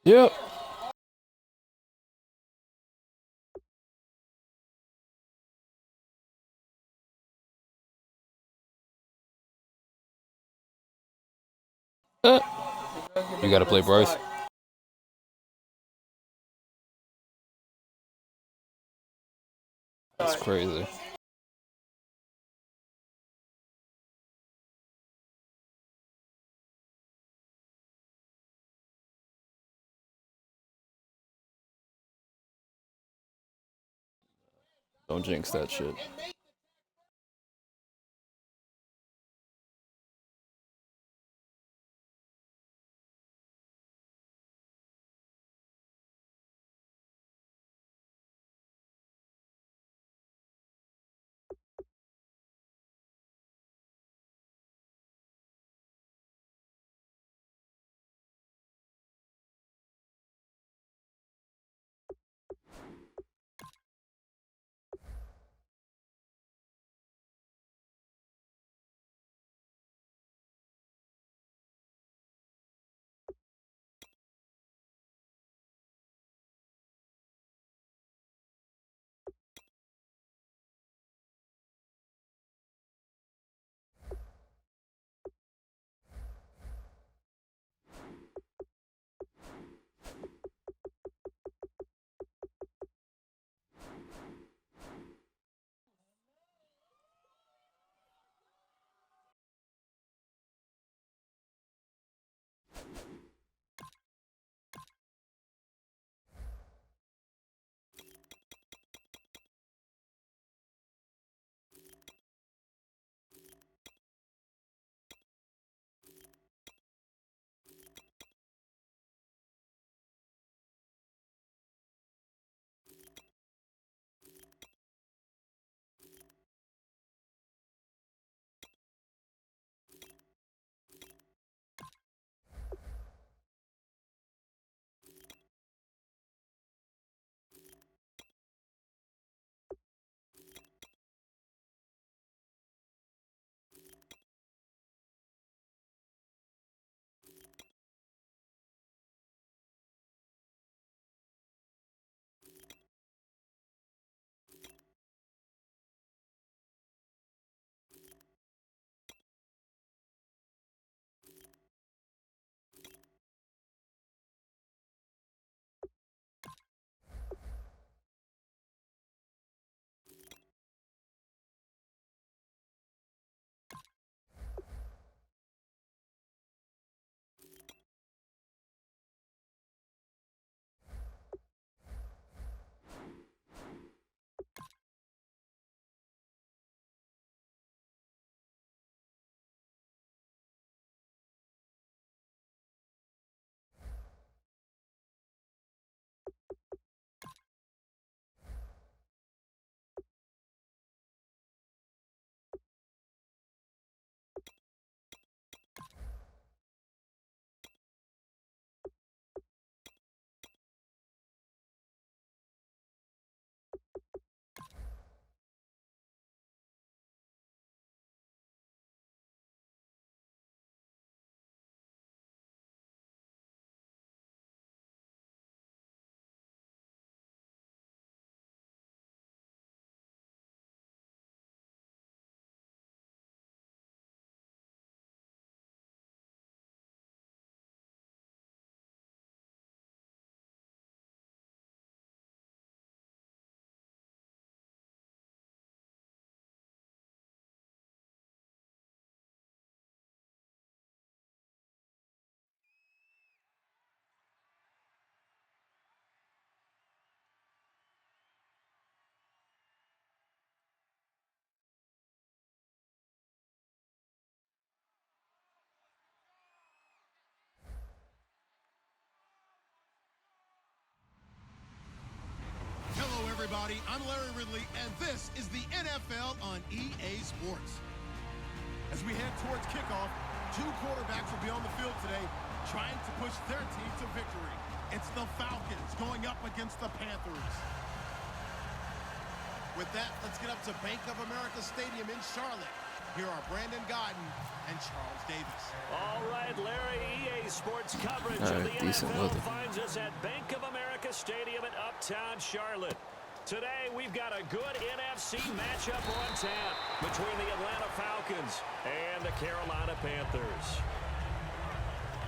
Yep. You gotta play Bryce. That's crazy. Don't jinx that shit. Everybody, I'm Larry Ridley, and this is the NFL on EA Sports. As we head towards kickoff, two quarterbacks will be on the field today trying to push their team to victory. It's the Falcons going up against the Panthers. With that, let's get up to Bank of America Stadium in Charlotte. Here are Brandon Godden and Charles Davis. All right, Larry, EA Sports coverage All of right, the decent NFL weather. finds us at Bank of America Stadium in Uptown Charlotte. Today, we've got a good NFC matchup on tap between the Atlanta Falcons and the Carolina Panthers.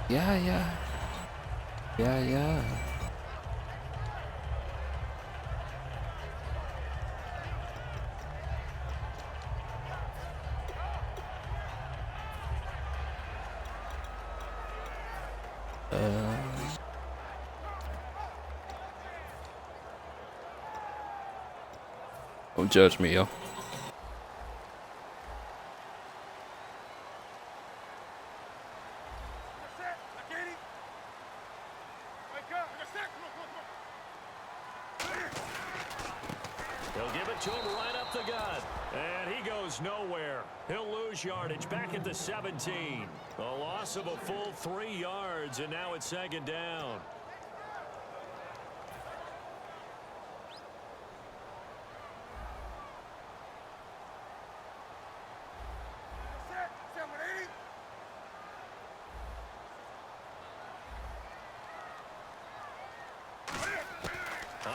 Yeah. Don't judge me, yo. They'll give it to him right up the gut. And he goes nowhere. He'll lose yardage back at the 17. A loss of a full 3 yards, and now it's second down.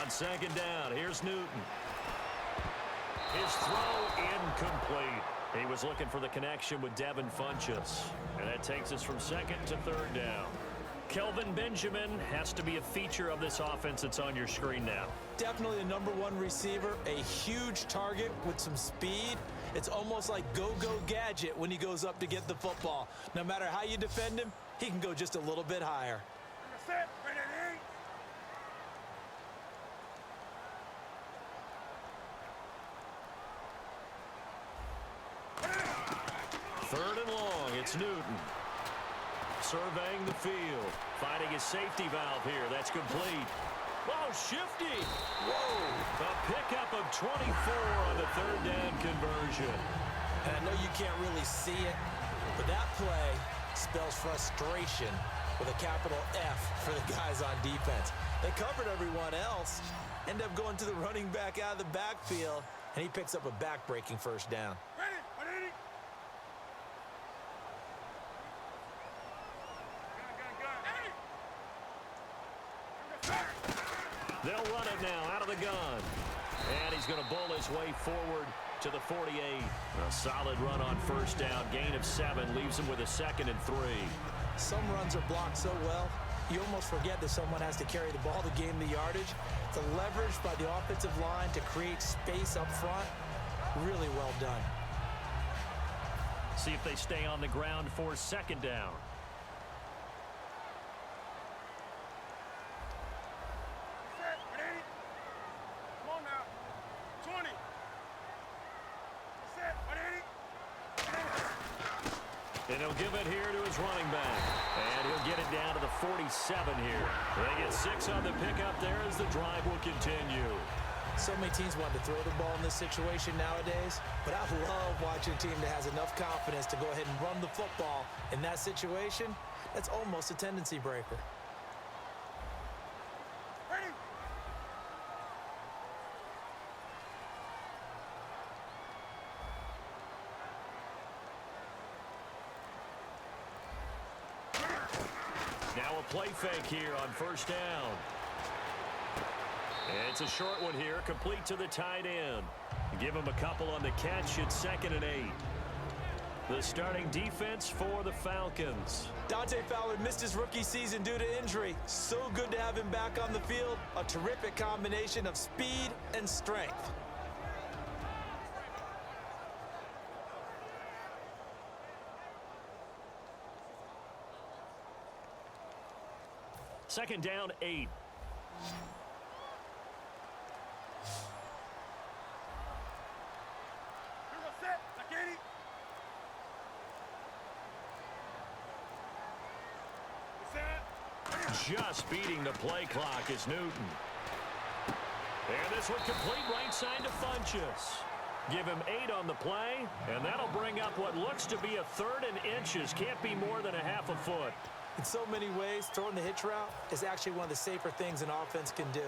On second down, here's Newton. His throw incomplete. He was looking for the connection with Devin Funchess. And that takes us from second to third down. Kelvin Benjamin has to be a feature of this offense that's on your screen now. Definitely a #1 receiver, a huge target with some speed. It's almost like go-go gadget when he goes up to get the football. No matter how you defend him, he can go just a little bit higher. Third and long, it's Newton. Surveying the field. Finding his safety valve here. That's complete. Oh, shifty. Whoa. A pickup of 24 on the third down conversion. And I know you can't really see it, but that play spells frustration with a capital F for the guys on defense. They covered everyone else, end up going to the running back out of the backfield, and he picks up a back-breaking first down. They'll run it now out of the gun. And he's going to bull his way forward to the 48. A solid run on first down. Gain of 7 leaves him with a 2nd and 3. Some runs are blocked so well, you almost forget that someone has to carry the ball to gain the yardage. The leverage by the offensive line to create space up front, really well done. See if they stay on the ground for second down. And he'll give it here to his running back. And he'll get it down to the 47 here. They get 6 on the pickup there as the drive will continue. So many teams want to throw the ball in this situation nowadays, but I love watching a team that has enough confidence to go ahead and run the football in that situation. That's almost a tendency breaker. Now a play fake here on first down. And it's a short one here, complete to the tight end. Give him a couple on the catch. It's 2nd and 8. The starting defense for the Falcons. Dante Fowler missed his rookie season due to injury. So good to have him back on the field. A terrific combination of speed and strength. Second down, 8. Just beating the play clock is Newton. And this one complete right side to Funchess. Give him 8 on the play, and that'll bring up what looks to be a 3rd and inches. Can't be more than a half a foot. In so many ways, throwing the hitch route is actually one of the safer things an offense can do.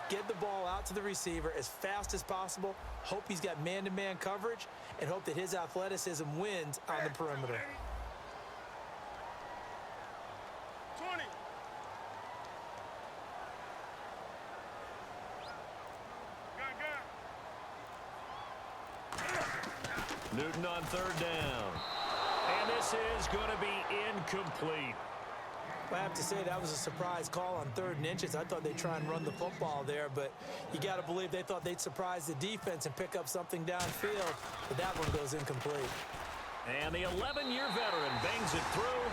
Get the ball out to the receiver as fast as possible. Hope he's got man-to-man coverage, and hope that his athleticism wins on the perimeter. 20. Newton on third down. And this is going to be incomplete. I have to say that was a surprise call on 3rd and inches. I thought they'd try and run the football there, but you got to believe they thought they'd surprise the defense and pick up something downfield. But that one goes incomplete. And the 11-year veteran bangs it through,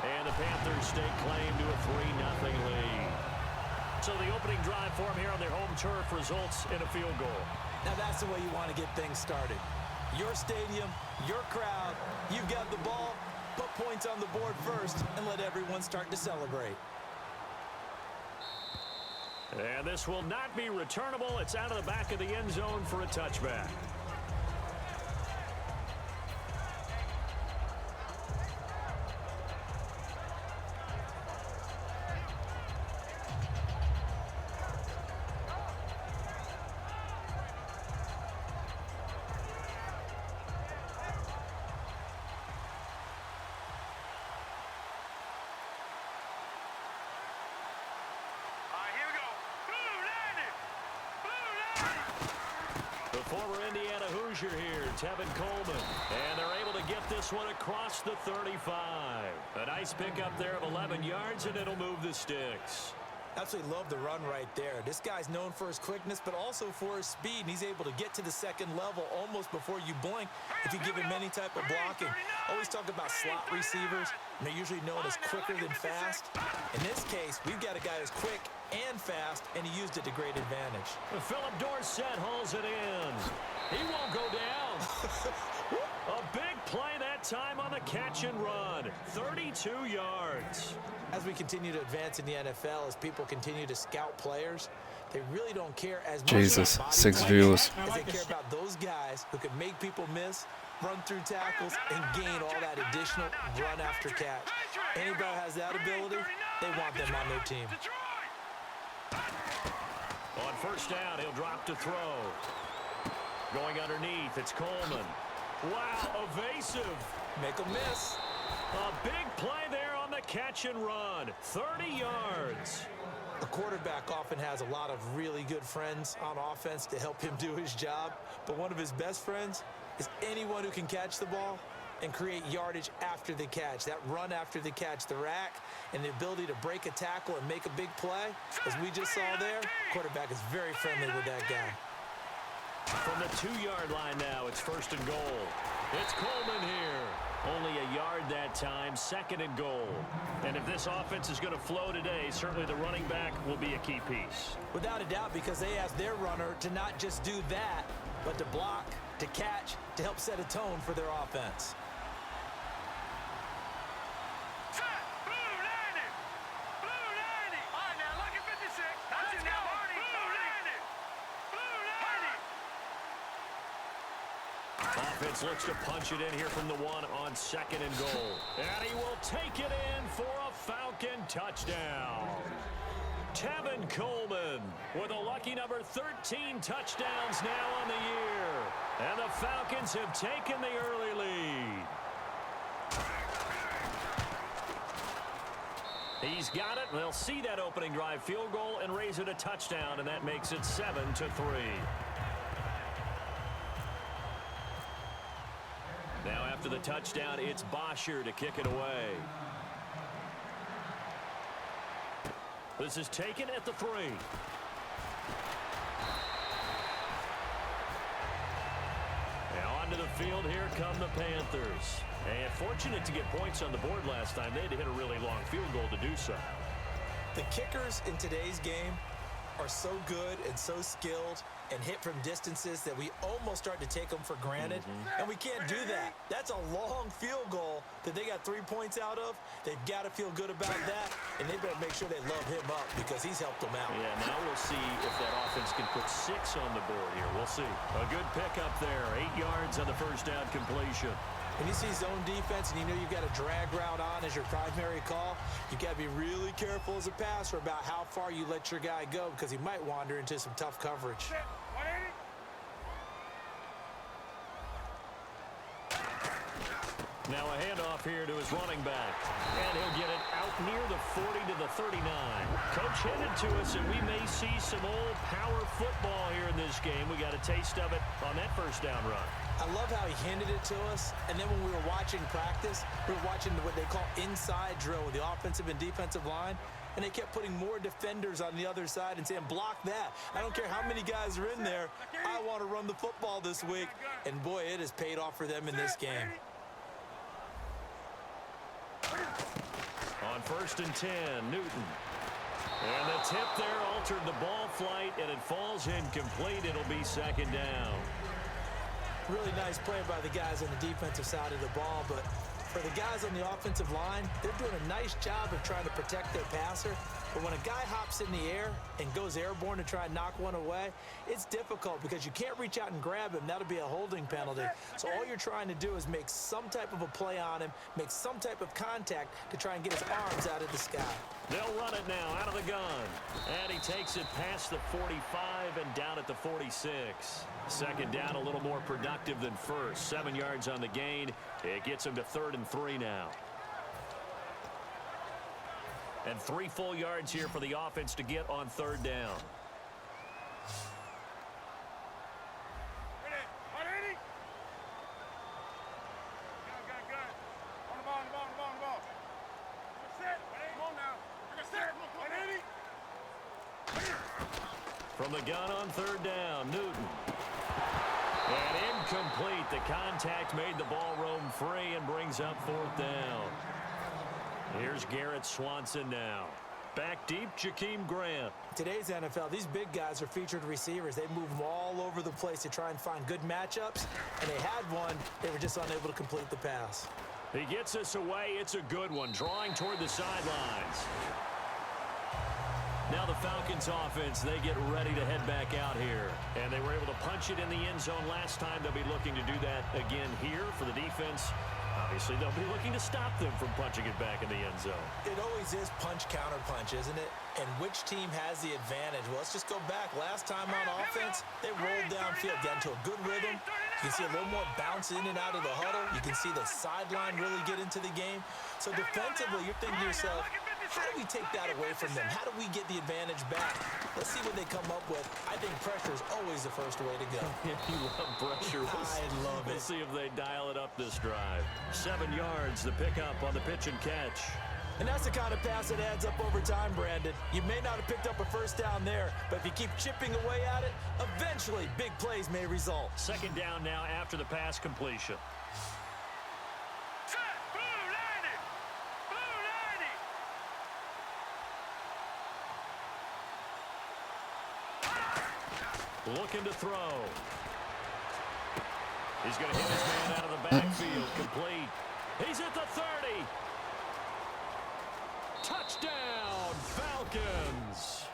and the Panthers stake claim to a 3-0 lead. So the opening drive for them here on their home turf results in a field goal. Now that's the way you want to get things started. Your stadium, your crowd, you've got the ball. Put points on the board first and let everyone start to celebrate. And this will not be returnable. It's out of the back of the end zone for a touchback. Former Indiana Hoosier here, Tevin Coleman. And they're able to get this one across the 35. A nice pickup there of 11 yards, and it'll move the sticks. Absolutely love the run right there. This guy's known for his quickness, but also for his speed. And he's able to get to the second level almost before you blink if you give him any type of blocking. Always talk about slot receivers, and they're usually known as quicker than fast. In this case, we've got a guy who's quick and fast, and he used it to great advantage. Philip Dorsett hauls it in. He won't go down. A big play that time on the catch and run. 32 yards. As we continue to advance in the NFL, as people continue to scout players, they really don't care as much Jesus, about 6 body views. type as they care about those guys who can make people miss, run through tackles, and gain all that additional run after catch. Anybody who has that ability, they want them on their team. On first down, he'll drop to throw. Going underneath, it's Coleman. Wow, evasive. Make them miss. A big play there on the catch and run. 30 yards. A quarterback often has a lot of really good friends on offense to help him do his job, but one of his best friends is anyone who can catch the ball and create yardage after the catch. That run after the catch, the rack, and the ability to break a tackle and make a big play, as we just saw there, quarterback is very friendly with that guy. From the 2-yard line now, it's first and goal. It's Coleman here. Only a yard that time, 2nd and goal. And if this offense is going to flow today, certainly the running back will be a key piece. Without a doubt, because they ask their runner to not just do that, but to block, to catch, to help set a tone for their offense. Offense looks to punch it in here from the 1 on 2nd and goal. And he will take it in for a Falcon touchdown. Tevin Coleman with a lucky number 13 touchdowns now on the year. And the Falcons have taken the early lead. He's got it. They'll see that opening drive field goal and raise it a touchdown, and that makes it 7-3. Now after the touchdown, it's Bosher to kick it away. This is taken at the 3. Now onto the field, here come the Panthers. And fortunate to get points on the board last time. They had to hit a really long field goal to do so. The kickers in today's game are so good and so skilled and hit from distances that we almost start to take them for granted. And we can't do that. That's a long field goal that they got 3 points out of. They've got to feel good about that, and they better make sure they love him up because he's helped them out. Yeah, now we'll see if that offense can put 6 on the board here. We'll see. A good pickup there. 8 yards on the first down completion. When you see zone defense and you know you've got a drag route on as your primary call, you've got to be really careful as a passer about how far you let your guy go because he might wander into some tough coverage. Now a handoff here to his running back. And he'll get it out near the 40 to the 39. Coach hinted to us that we may see some old power football here in this game. We got a taste of it on that first down run. I love how he handed it to us, and then when we were watching practice, we were watching what they call inside drill with the offensive and defensive line, and they kept putting more defenders on the other side and saying, block that. I don't care how many guys are in there. I want to run the football this week. And, boy, it has paid off for them in this game. On 1st and 10, Newton. And the tip there altered the ball flight, and it falls incomplete. It'll be 2nd down. Really nice play by the guys on the defensive side of the ball, but for the guys on the offensive line, they're doing a nice job of trying to protect their passer. But when a guy hops in the air and goes airborne to try and knock one away, it's difficult because you can't reach out and grab him. That'll be a holding penalty. So all you're trying to do is make some type of a play on him, make some type of contact to try and get his arms out of the sky. They'll run it now out of the gun. And he takes it past the 45 and down at the 46. 2nd down, a little more productive than first. 7 yards on the gain. It gets him to 3rd and 3 now. And 3 full yards here for the offense to get on 3rd down. From the gun on 3rd down, Newton. And incomplete. The contact made the ball roam free and brings up 4th down. Here's Garrett Swanson now. Back deep, Jakeem Grant. Today's NFL, these big guys are featured receivers. They move them all over the place to try and find good matchups, and they had one. They were just unable to complete the pass. He gets us away. It's a good one, drawing toward the sidelines. Now the Falcons offense, they get ready to head back out here. And they were able to punch it in the end zone last time. They'll be looking to do that again here for the defense. Obviously, they'll be looking to stop them from punching it back in the end zone. It always is punch-counter-punch, isn't it? And which team has the advantage? Well, let's just go back. Last time on offense, they rolled downfield, got into a good rhythm. You can see a little more bounce in and out of the huddle. You can see the sideline really get into the game. So defensively, you're thinking to yourself, how do we take that away from them? How do we get the advantage back? Let's see what they come up with. I think pressure is always the first way to go. Yeah, you love pressure. I love it. We'll see if they dial it up this drive. 7 yards, the pickup on the pitch and catch. And that's the kind of pass that adds up over time, Brandon. You may not have picked up a first down there, but if you keep chipping away at it, eventually big plays may result. 2nd down now after the pass completion. Looking to throw. He's going to hit his man out of the backfield. Complete. He's at the 30. Touchdown, Falcons.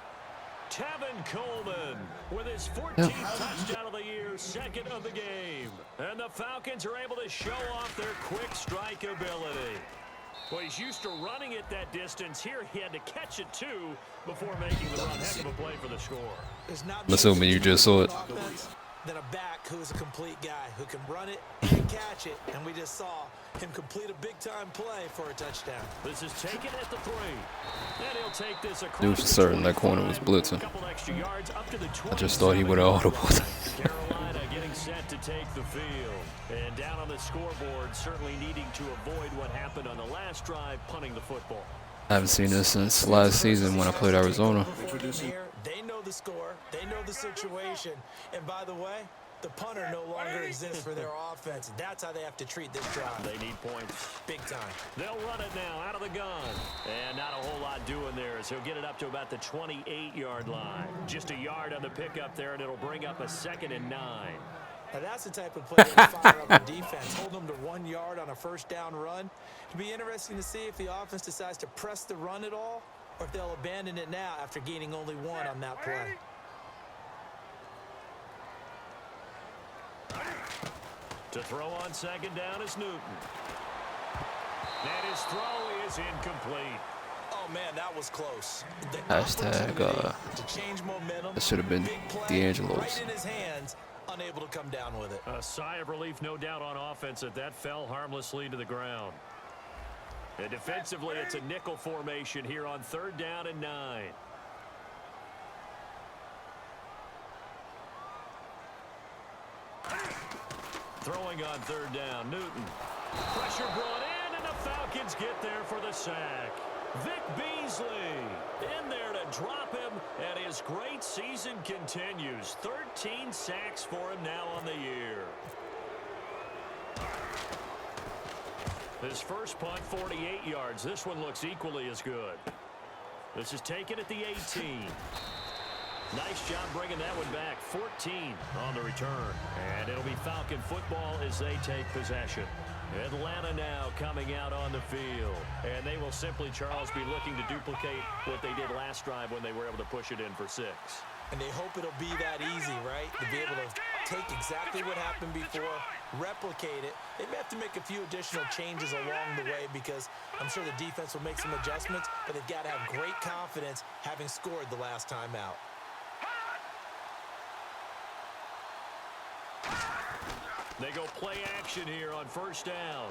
Tevin Coleman with his 14th touchdown of the year, 2nd of the game. And the Falcons are able to show off their quick strike ability. Well, he's used to running it that distance. Here he had to catch it, too, before making the run. Heck of a play for the score. I'm assuming you just saw it. Than a back who is a complete guy who can run it and catch it. And we just saw him complete a big-time play for a touchdown. This is taken at the 3. And he'll take this across. Dude was certain that corner was blitzing. I just thought he would have audibled. Carolina getting set to take the field. And down on the scoreboard, certainly needing to avoid what happened on the last drive, punting the football. I haven't seen this since last season when I played Arizona. They know the score. They know the situation. And by the way, the punter no longer exists for their offense. That's how they have to treat this drive. They need points. Big time. They'll run it now out of the gun. And not a whole lot doing there as he'll get it up to about the 28-yard line. Just a yard on the pickup there, and it'll bring up a 2nd and 9. Now that's the type of play that fire up the defense. Hold them to 1 yard on a first down run. It'll be interesting to see if the offense decides to press the run at all, or if they'll abandon it now after gaining only 1 on that play. To throw on second down is Newton. And his throw is incomplete. Oh, man, that was close. Hashtag, to change momentum. that should have been D'Angelo's. Right in his hands, unable to come down with it. A sigh of relief, no doubt, on offense that fell harmlessly to the ground. And defensively, it's a nickel formation here on 3rd down and 9. Throwing on 3rd down, Newton. Pressure brought in, and the Falcons get there for the sack. Vic Beasley in there to drop him, and his great season continues. 13 sacks for him now on the year. His first punt, 48 yards. This one looks equally as good. This is taken at the 18. Nice job bringing that one back. 14 on the return. And it'll be Falcon football as they take possession. Atlanta now coming out on the field. And they will simply, Charles, be looking to duplicate what they did last drive when they were able to push it in for 6. And they hope it'll be that easy, right? To be able to take exactly what happened before, replicate it. They may have to make a few additional changes along the way because I'm sure the defense will make some adjustments, but they've got to have great confidence having scored the last time out. They go play action here on 1st down.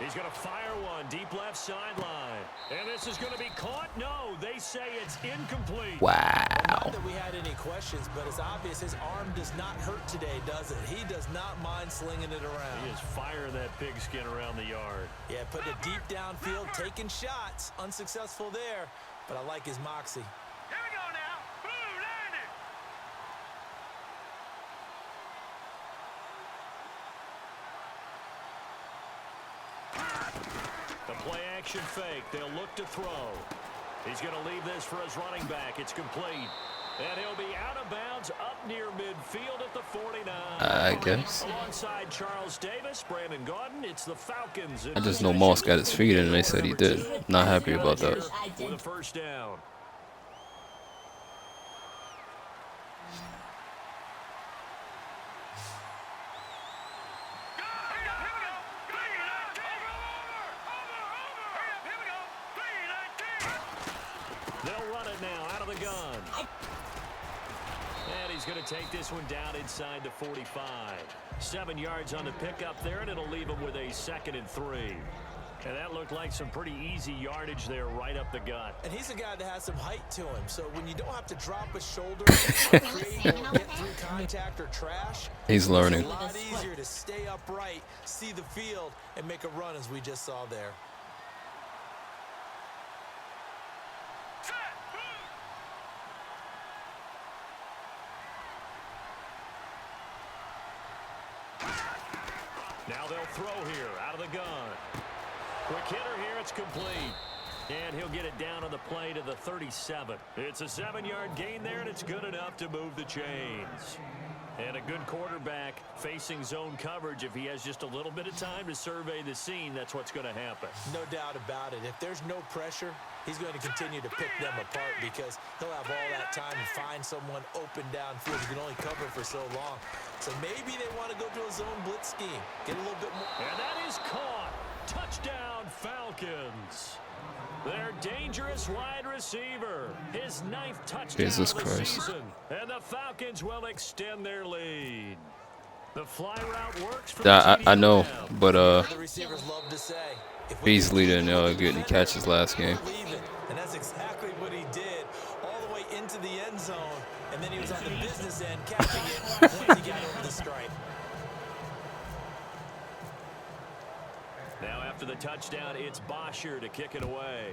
He's going to fire one deep left sideline. And this is going to be caught. No, they say it's incomplete. Wow. Not that we had any questions, but it's obvious his arm does not hurt today, does it? He does not mind slinging it around. He is firing that pigskin around the yard. Yeah, putting it deep downfield, taking shots. Unsuccessful there, but I like his moxie. Here we go now. Blue landed. The play action fake. They'll look to throw. He's going to leave this for his running back. It's complete. And he'll be out of bounds up near midfield at the 49. I guess. Alongside Charles Davis, Brandon Gaudin, it's the Falcons. I just know Moss got his feet in and they said he did. Not happy about that. With a 1st down. They'll run it now out of the gun. And he's going to take this one down inside the 45. 7 yards on the pickup there, and it'll leave him with a 2nd and 3. And that looked like some pretty easy yardage there right up the gut. And he's a guy that has some height to him, so when you don't have to drop a shoulder, create or get through contact or trash, He's learning. it's a lot easier to stay upright, see the field, and make a run as we just saw there. Now they'll throw here out of the gun. Quick hitter here, it's complete. And he'll get it down on the play to the 37. It's a 7-yard gain there, and it's good enough to move the chains. And a good quarterback facing zone coverage. If he has just a little bit of time to survey the scene, that's what's going to happen. No doubt about it. If there's no pressure, he's going to continue to pick them apart because he'll have all that time to find someone open downfield. He can only cover for so long. So maybe they want to go to a zone blitz scheme. Get a little bit more. And that is caught. Touchdown, Falcons. Their dangerous wide receiver. His 9th touchdown Jesus of the Christ. season. And the Falcons will extend their lead. The fly route works for Yeah, the I know, TD. but The receivers love to say, if we Beasley can didn't get any catches last game. believe it. And that's exactly what he did, all the way into the end zone. And then he was on the business end catching it once he got over the stripe. Now after the touchdown, it's Bosher to kick it away.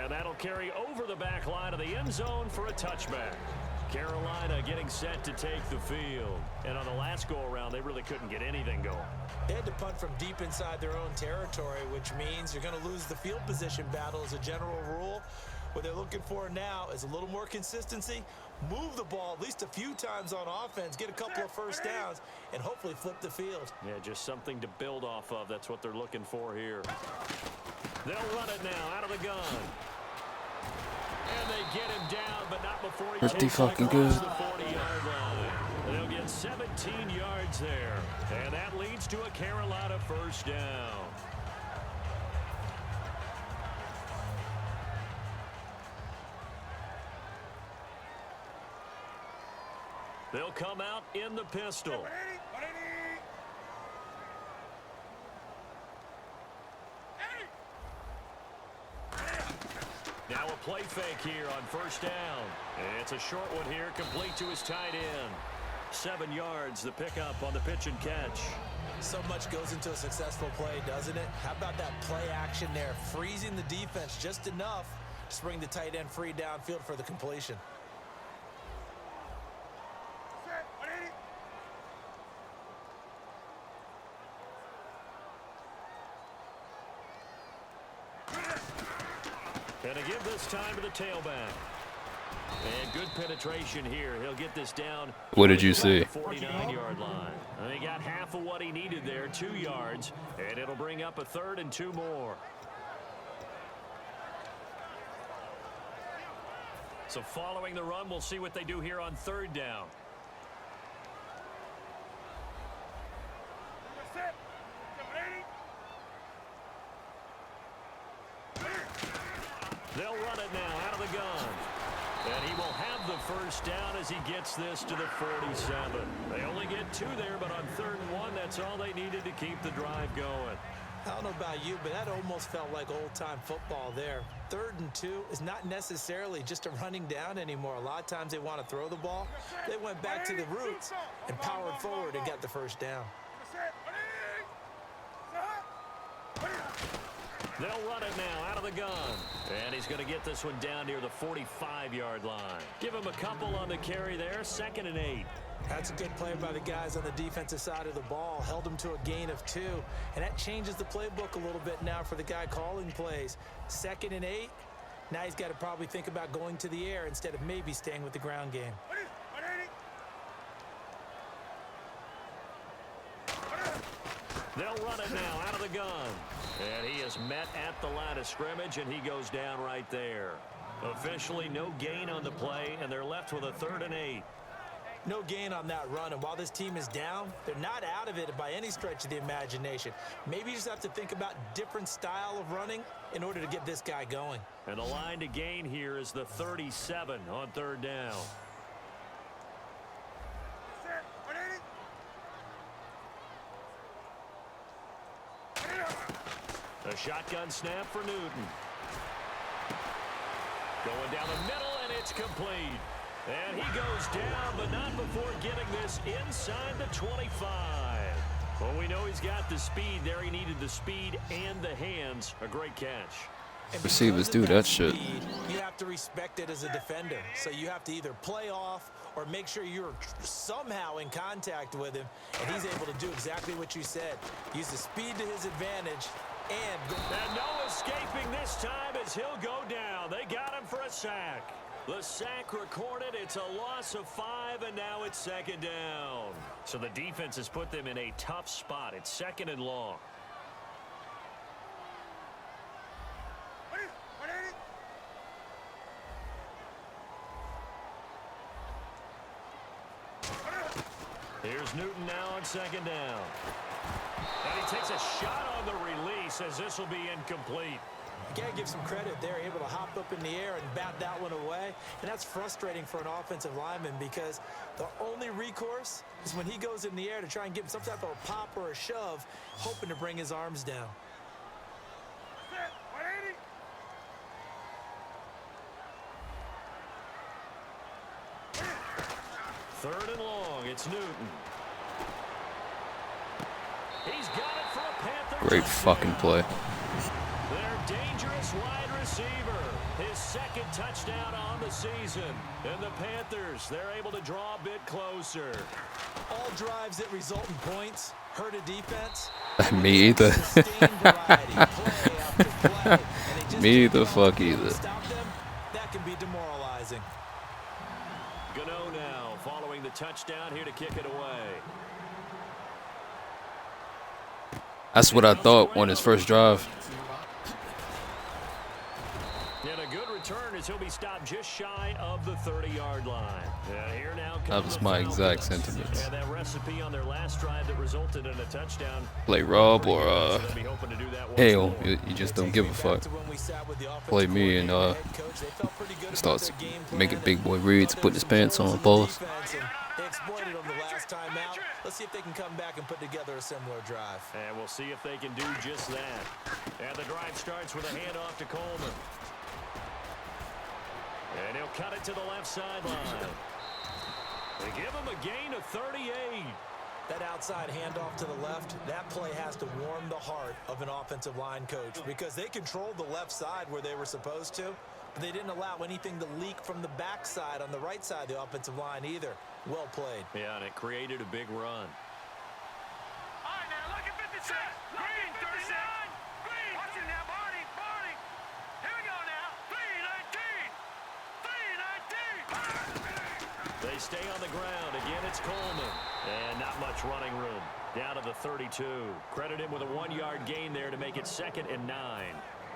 And that'll carry over the back line of the end zone for a touchback. Carolina getting set to take the field. And on the last go-around, they really couldn't get anything going. They had to punt from deep inside their own territory, which means you're going to lose the field position battle as a general rule. What they're looking for now is a little more consistency, move the ball at least a few times on offense, get a couple of first downs, and hopefully flip the field. Yeah, just something to build off of. That's what they're looking for here. They'll run it now out of the gun. And they get him down, but not before he Pretty takes it fucking across good. the 40-yard line. They'll get 17 yards there, and that leads to a Carolina first down. They'll come out in the pistol. Now a play fake here on first down. It's a short one here, complete to his tight end. 7 yards, the pickup on the pitch and catch. So much goes into a successful play, doesn't it? How about that play action there? Freezing the defense just enough to bring the tight end free downfield for the completion. And to give this time to the tailback. And good penetration here. He'll get this down. What did you see? 49-yard line. And he got half of what he needed there, 2 yards. And it'll bring up a 3rd and 2 more. So following the run, we'll see what they do here on 3rd down. They'll run it now out of the gun. And he will have the first down as he gets this to the 47. They only get 2 there, but on 3rd and 1, that's all they needed to keep the drive going. I don't know about you, but that almost felt like old-time football there. 3rd and 2 is not necessarily just a running down anymore. A lot of times they want to throw the ball. They went back to the roots and powered forward and got the first down. They'll run it now out of the gun. And he's going to get this one down near the 45-yard line. Give him a couple on the carry there, 2nd and 8. That's a good play by the guys on the defensive side of the ball. Held them to a gain of 2. And that changes the playbook a little bit now for the guy calling plays. 2nd and 8. Now he's got to probably think about going to the air instead of maybe staying with the ground game. They'll run it now out of the gun. And he is met at the line of scrimmage, and he goes down right there. Officially no gain on the play, and they're left with a 3rd and 8. No gain on that run, and while this team is down, they're not out of it by any stretch of the imagination. Maybe you just have to think about different style of running in order to get this guy going. And the line to gain here is the 37 on 3rd down. A shotgun snap for Newton. Going down the middle, and it's complete. And he goes down, but not before getting this inside the 25. Well, we know he's got the speed there. He needed the speed and the hands. A great catch. Receivers do that shit. You have to respect it as a defender. So you have to either play off or make sure you're somehow in contact with him. And he's able to do exactly what you said. Use the speed to his advantage. And no escaping this time as he'll go down. They got him for a sack. The sack recorded. It's a loss of 5, and now it's 2nd down. So the defense has put them in a tough spot. It's 2nd and long. Here's Newton now on 2nd down. And he takes a shot on the release as this will be incomplete. You gotta give some credit there, able to hop up in the air and bat that one away. And that's frustrating for an offensive lineman because the only recourse is when he goes in the air to try and give him some type of a pop or a shove, hoping to bring his arms down. Third and long, it's Newton. He's got it for a Panther Great touchdown. fucking play. Their dangerous wide receiver. His 2nd touchdown on the season. And the Panthers, they're able to draw a bit closer. All drives that result in points hurt a defense. Me either. Sustained variety, play after play, and they just Me can't the get fuck off the field either. to stop them. That can be demoralizing. Gano now following the touchdown here to kick it away. That's what I thought on his first drive. And a good return as he'll be stopped just shy of the 30-yard line. And here now That was my exact sentiments. And that recipe on their last drive that resulted in a touchdown. Play Rob or Hale, you just don't give a fuck. Play me and starts making big boy reads, putting his pants on, balls. They exploited them the last time out. Let's see if they can come back and put together a similar drive. And we'll see if they can do just that. And the drive starts with a handoff to Coleman. And he'll cut it to the left sideline. They give him a gain of 38. That outside handoff to the left, that play has to warm the heart of an offensive line coach because they controlled the left side where they were supposed to, but they didn't allow anything to leak from the backside on the right side of the offensive line either. Well played. Yeah, and it created a big run. All right, now look at 56. Green, 39. Green. Watch it now, Barney. Barney. Here we go now. 319. 319. They stay on the ground. Again, it's Coleman. And not much running room. Down to the 32. Credit him with a 1-yard gain there to make it 2nd and 9.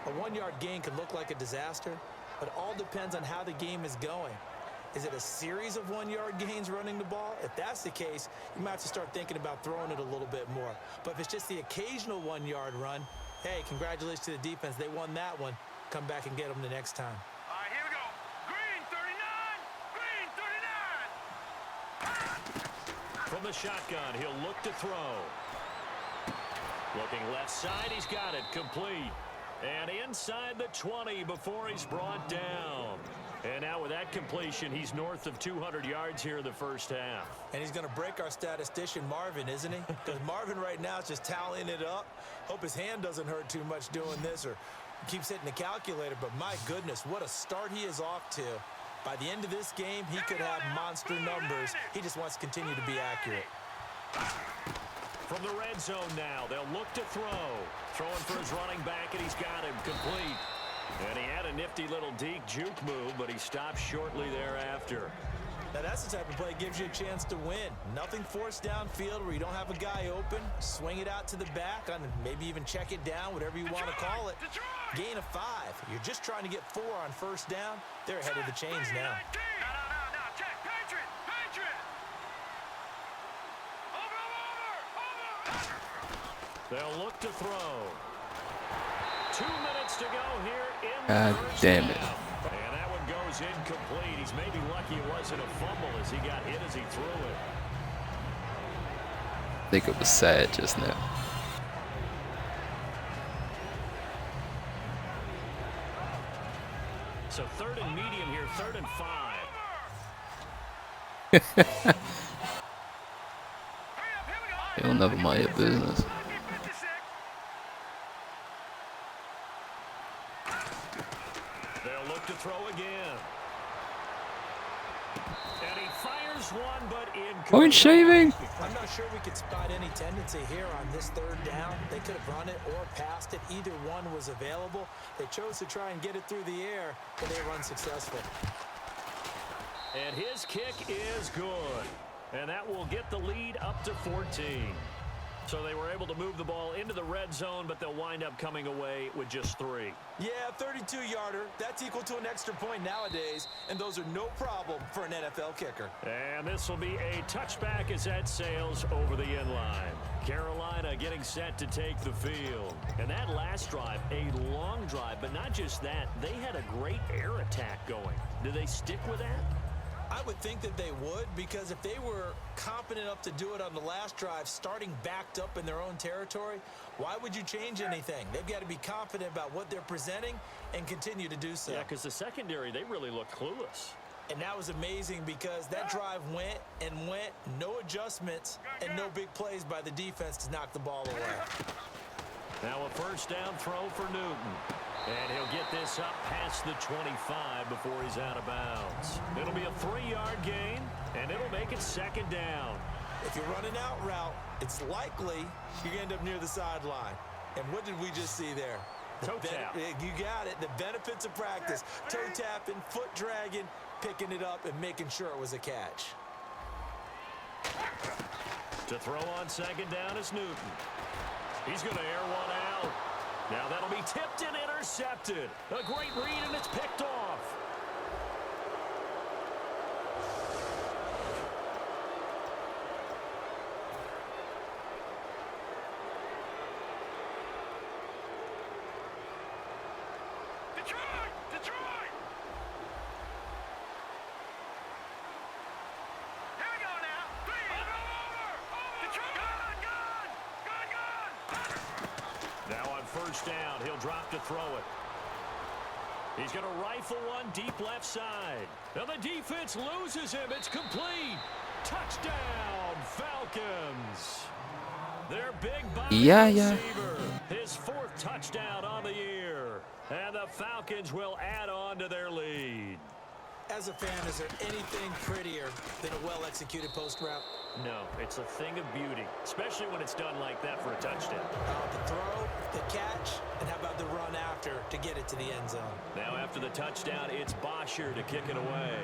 A 1-yard gain can look like a disaster, but it all depends on how the game is going. Is it a series of 1-yard gains running the ball? If that's the case, you might have to start thinking about throwing it a little bit more. But if it's just the occasional 1-yard run, hey, congratulations to the defense. They won that one. Come back and get them the next time. All right, here we go. Green, 39. Green, 39. From the shotgun, he'll look to throw. Looking left side, he's got it. Complete. And inside the 20 before he's brought down. And now with that completion, he's north of 200 yards here in the first half. And he's going to break our statistician, Marvin, isn't he? Because Marvin right now is just tallying it up. Hope his hand doesn't hurt too much doing this or keeps hitting the calculator. But my goodness, what a start he is off to. By the end of this game, he could have monster numbers. He just wants to continue to be accurate. From the red zone now, they'll look to throw. Throwing for his running back, and he's got him complete. And he had a nifty little deke juke move, but he stopped shortly thereafter. Now that's the type of play that gives you a chance to win. Nothing forced downfield where you don't have a guy open. Swing it out to the back, on maybe even check it down, whatever you want to call it. Gain of 5. You're just trying to get 4 on first down. They're ahead of the chains now. No, check. Patriot. Over. They'll look to throw. 2 minutes to go here in God the first damn it. half. And that one goes incomplete. He's maybe lucky it wasn't a fumble as he got hit as he threw it. I think it was sad just now. So 3rd and medium here, 3rd and 5. It'll never mind your business. They'll look to throw again. And he fires one, but incomplete. Point shaving. I'm not sure we could spot any tendency here on this 3rd down. They could have run it or passed it. Either one was available. They chose to try and get it through the air, but they were unsuccessful. And his kick is good. And that will get the lead up to 14. So they were able to move the ball into the red zone, but they'll wind up coming away with just 3. Yeah, 32-yarder. That's equal to an extra point nowadays, and those are no problem for an NFL kicker. And this will be a touchback as that sails over the end line. Carolina getting set to take the field. And that last drive, a long drive, but not just that. They had a great air attack going. Do they stick with that? I would think that they would, because if they were competent enough to do it on the last drive, starting backed up in their own territory, why would you change anything? They've got to be confident about what they're presenting and continue to do so. Yeah, because the secondary, they really look clueless. And that was amazing because that drive went and went, no adjustments, and no big plays by the defense to knock the ball away. Now a first down throw for Newton. And he'll get this up past the 25 before he's out of bounds. It'll be a 3-yard gain, and it'll make it 2nd down. If you're running out route, it's likely you're going to end up near the sideline. And what did we just see there? Toe tap. You got it. The benefits of practice. Toe tapping, foot dragging, picking it up, and making sure it was a catch. To throw on 2nd down is Newton. He's going to air one out. Now that'll be tipped and intercepted. A great read, and it's picked off. Detroit! Detroit! Here we go now. Three. Over. Detroit. Good. Now on first down, he'll drop to throw it. He's going to rifle one deep left side. Now the defense loses him. It's complete. Touchdown, Falcons. Their big body receiver. His 4th touchdown on the year. And the Falcons will add on to their lead. As a fan, is there anything prettier than a well-executed post route? No, it's a thing of beauty, especially when it's done like that for a touchdown. The throw, the catch, and how about the run after to get it to the end zone? Now after the touchdown, it's Bosher to kick it away.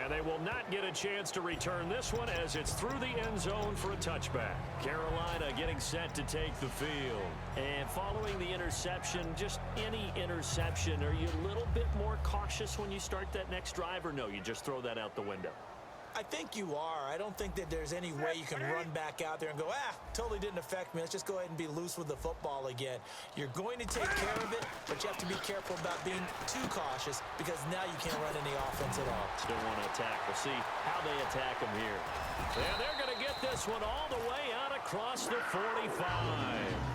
And they will not get a chance to return this one as it's through the end zone for a touchback. Carolina getting set to take the field. And following the interception, just any interception, are you a little bit more cautious when you start that next drive, or no, you just throw that out the window? I think you are. I don't think that there's any way you can run back out there and go, totally didn't affect me. Let's just go ahead and be loose with the football again. You're going to take care of it, but you have to be careful about being too cautious because now you can't run any offense at all. Still want to attack. We'll see how they attack them here. And they're going to get this one all the way out across the 45.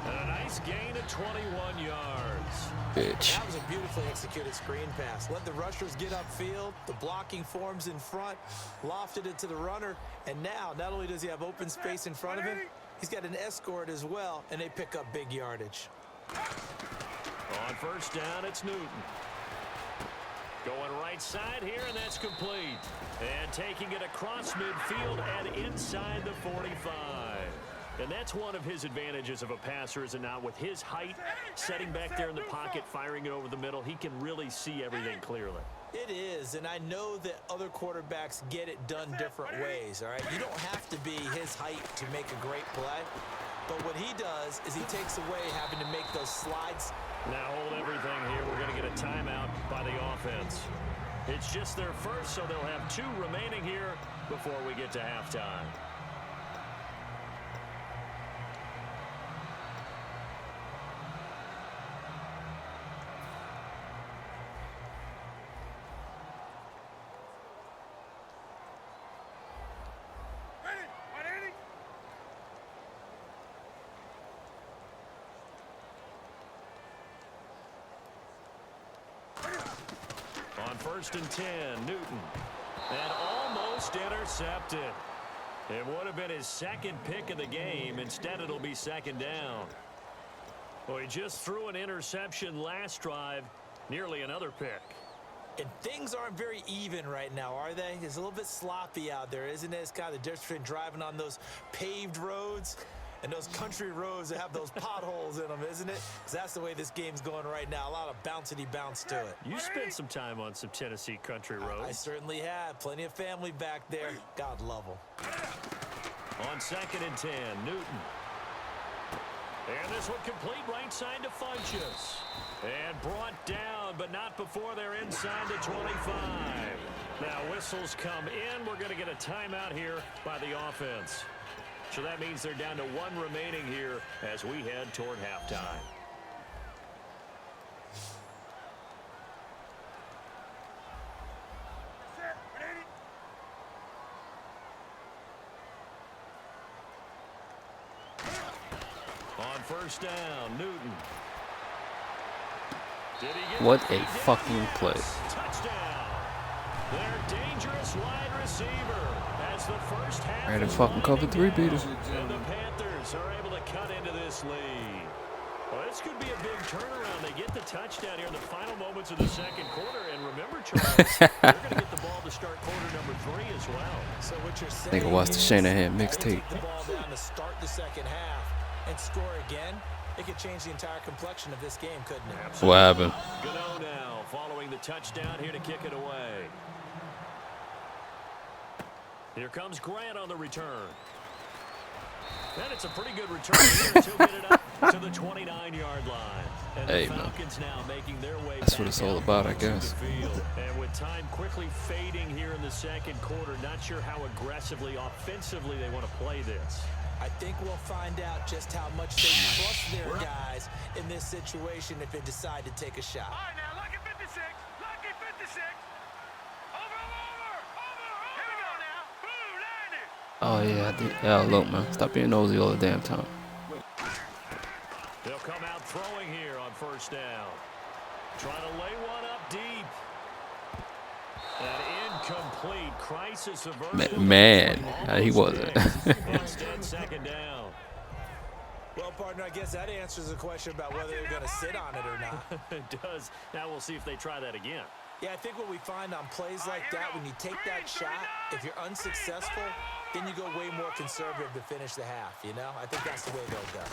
And a nice gain of 21 yards. Bitch. That was a beautifully executed screen pass. Let the rushers get upfield. The blocking forms in front. Lofted it to the runner. And now, not only does he have open space in front of him, he's got an escort as well, and they pick up big yardage. On first down, it's Newton. Going right side here, and that's complete. And taking it across midfield and inside the 45. And that's one of his advantages of a passer, is it not? With his height, setting back there in the pocket, firing it over the middle, he can really see everything clearly. It is, and I know that other quarterbacks get it done different ways, all right? You don't have to be his height to make a great play, but what he does is he takes away having to make those slides. Now hold everything here. We're going to get a timeout by the offense. It's just their first, so they'll have 2 remaining here before we get to halftime. On first and 10, Newton. And almost intercepted. It would have been his 2nd pick of the game. Instead, it'll be 2nd down. Well, he just threw an interception last drive. Nearly another pick. And things aren't very even right now, are they? It's a little bit sloppy out there, isn't it? It's kind of the difference between driving on those paved roads and those country roads that have those potholes in them, isn't it? Because that's the way this game's going right now. A lot of bouncy bounce to it. You spent some time on some Tennessee country roads. I certainly have. Plenty of family back there. God love them. On 2nd and 10, Newton. And this one complete right side to Funchess. And brought down, but not before they're inside the 25. Now whistles come in. We're going to get a timeout here by the offense. So that means they're down to 1 remaining here as we head toward halftime. On first down, Newton. Did he get What it? a fucking play. Touchdown. Their dangerous wide receiver as the first half. Ready to is fucking cover winding 3, down. Peter. And the Panthers are able to cut into this lead. Well, this could be a big turnaround. They get the touchdown here in the final moments of the 2nd quarter. And remember, Charles, they're going to get the ball to start quarter number 3 as well. So what you're saying Nigga watch the is Shanahan they mixtape. take the ball down to start the 2nd half and score again. It could change the entire complexion of this game, couldn't it? Absolutely. What happened? Gano now following the touchdown here to kick it away. Here comes Grant on the return. And it's a pretty good return here to get it up to the 29-yard line. And Hey, the man. Falcons now making their way That's what back it's all out about, I onto the guess. field. And with time quickly fading here in the second quarter, not sure how aggressively, offensively they want to play this. I think we'll find out just how much they trust their guys in this situation if they decide to take a shot. All right, now, lucky 56. Lucky 56. Over. Here we go now. Boo, landed. Oh yeah, I did. Yeah, look, man. Stop being nosy all the damn time. They'll come out throwing here on first down. Trying to lay one up deep. An incomplete, crisis averted. Man, he wasn't. Instead, second down. Well, partner, I guess that answers the question about whether they're going to sit on it or not. It does. Now we'll see if they try that again. Yeah, I think what we find on plays like that, when you take that shot, if you're unsuccessful, then you go way more conservative to finish the half, you know? I think that's the way they'll go.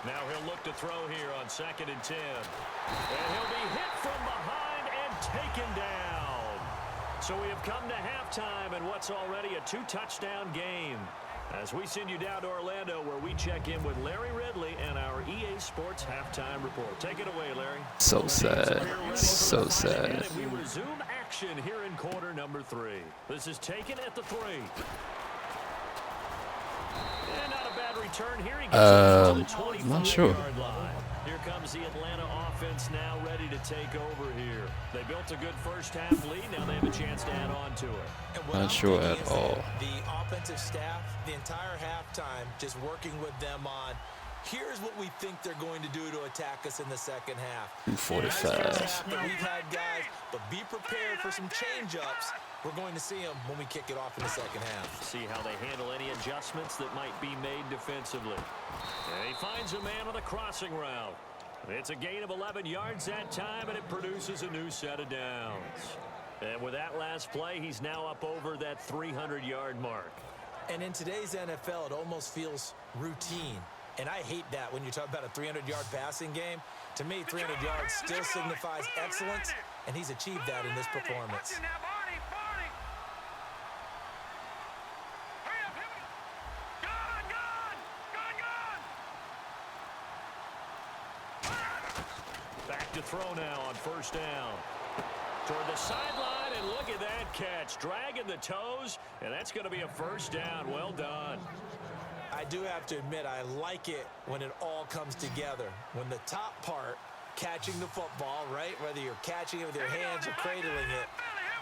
Now he'll look to throw here on 2nd and 10. And he'll be hit from behind and taken down. So we have come to halftime in what's already a 2-touchdown game. As we send you down to Orlando, where we check in with Larry Ridley and our EA Sports halftime report. Take it away, Larry. So sad. So sad. And we resume action here in quarter number 3. This is taken at the 3. And not a bad return here. He gets to the 25-yard not sure. line. Here comes the Atlanta offense now ready to take over here. They built a good first half lead. Now they have a chance to add on to it. And what Not I'm sure thinking at is all. that the offensive staff, the entire halftime, just working with them on, here's what we think they're going to do to attack us in the second half. 245. We've had guys, but be prepared for some change-ups. We're going to see them when we kick it off in the second half. See how they handle any adjustments that might be made defensively. And he finds a man on the crossing route. It's a gain of 11 yards that time, and it produces a new set of downs. And with that last play, he's now up over that 300-yard mark. And in today's NFL, it almost feels routine. And I hate that when you talk about a 300-yard passing game. To me, 300 yards still signifies excellence, and he's achieved that in this performance. Watch it now, Barney. Hurry up, hit me. Gun. Back to throw now on first down. Toward the sideline, and look at that catch. Dragging the toes, and that's going to be a first down. Well done. I do have to admit, I like it when it all comes together. When the top part, catching the football, right, whether you're catching it with your hands or cradling it,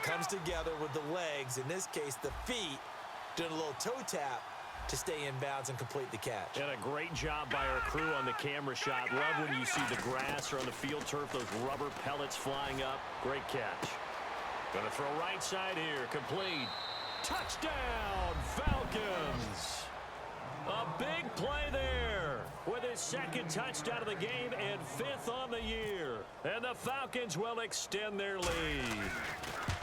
comes together with the legs, in this case the feet, doing a little toe tap to stay in bounds and complete the catch. And a great job by our crew on the camera shot. Love when you see the grass or on the field turf, those rubber pellets flying up. Great catch. Gonna throw right side here, complete. Touchdown, Falcons! A big play there with his second touchdown of the game and 5th on the year. And the Falcons will extend their lead.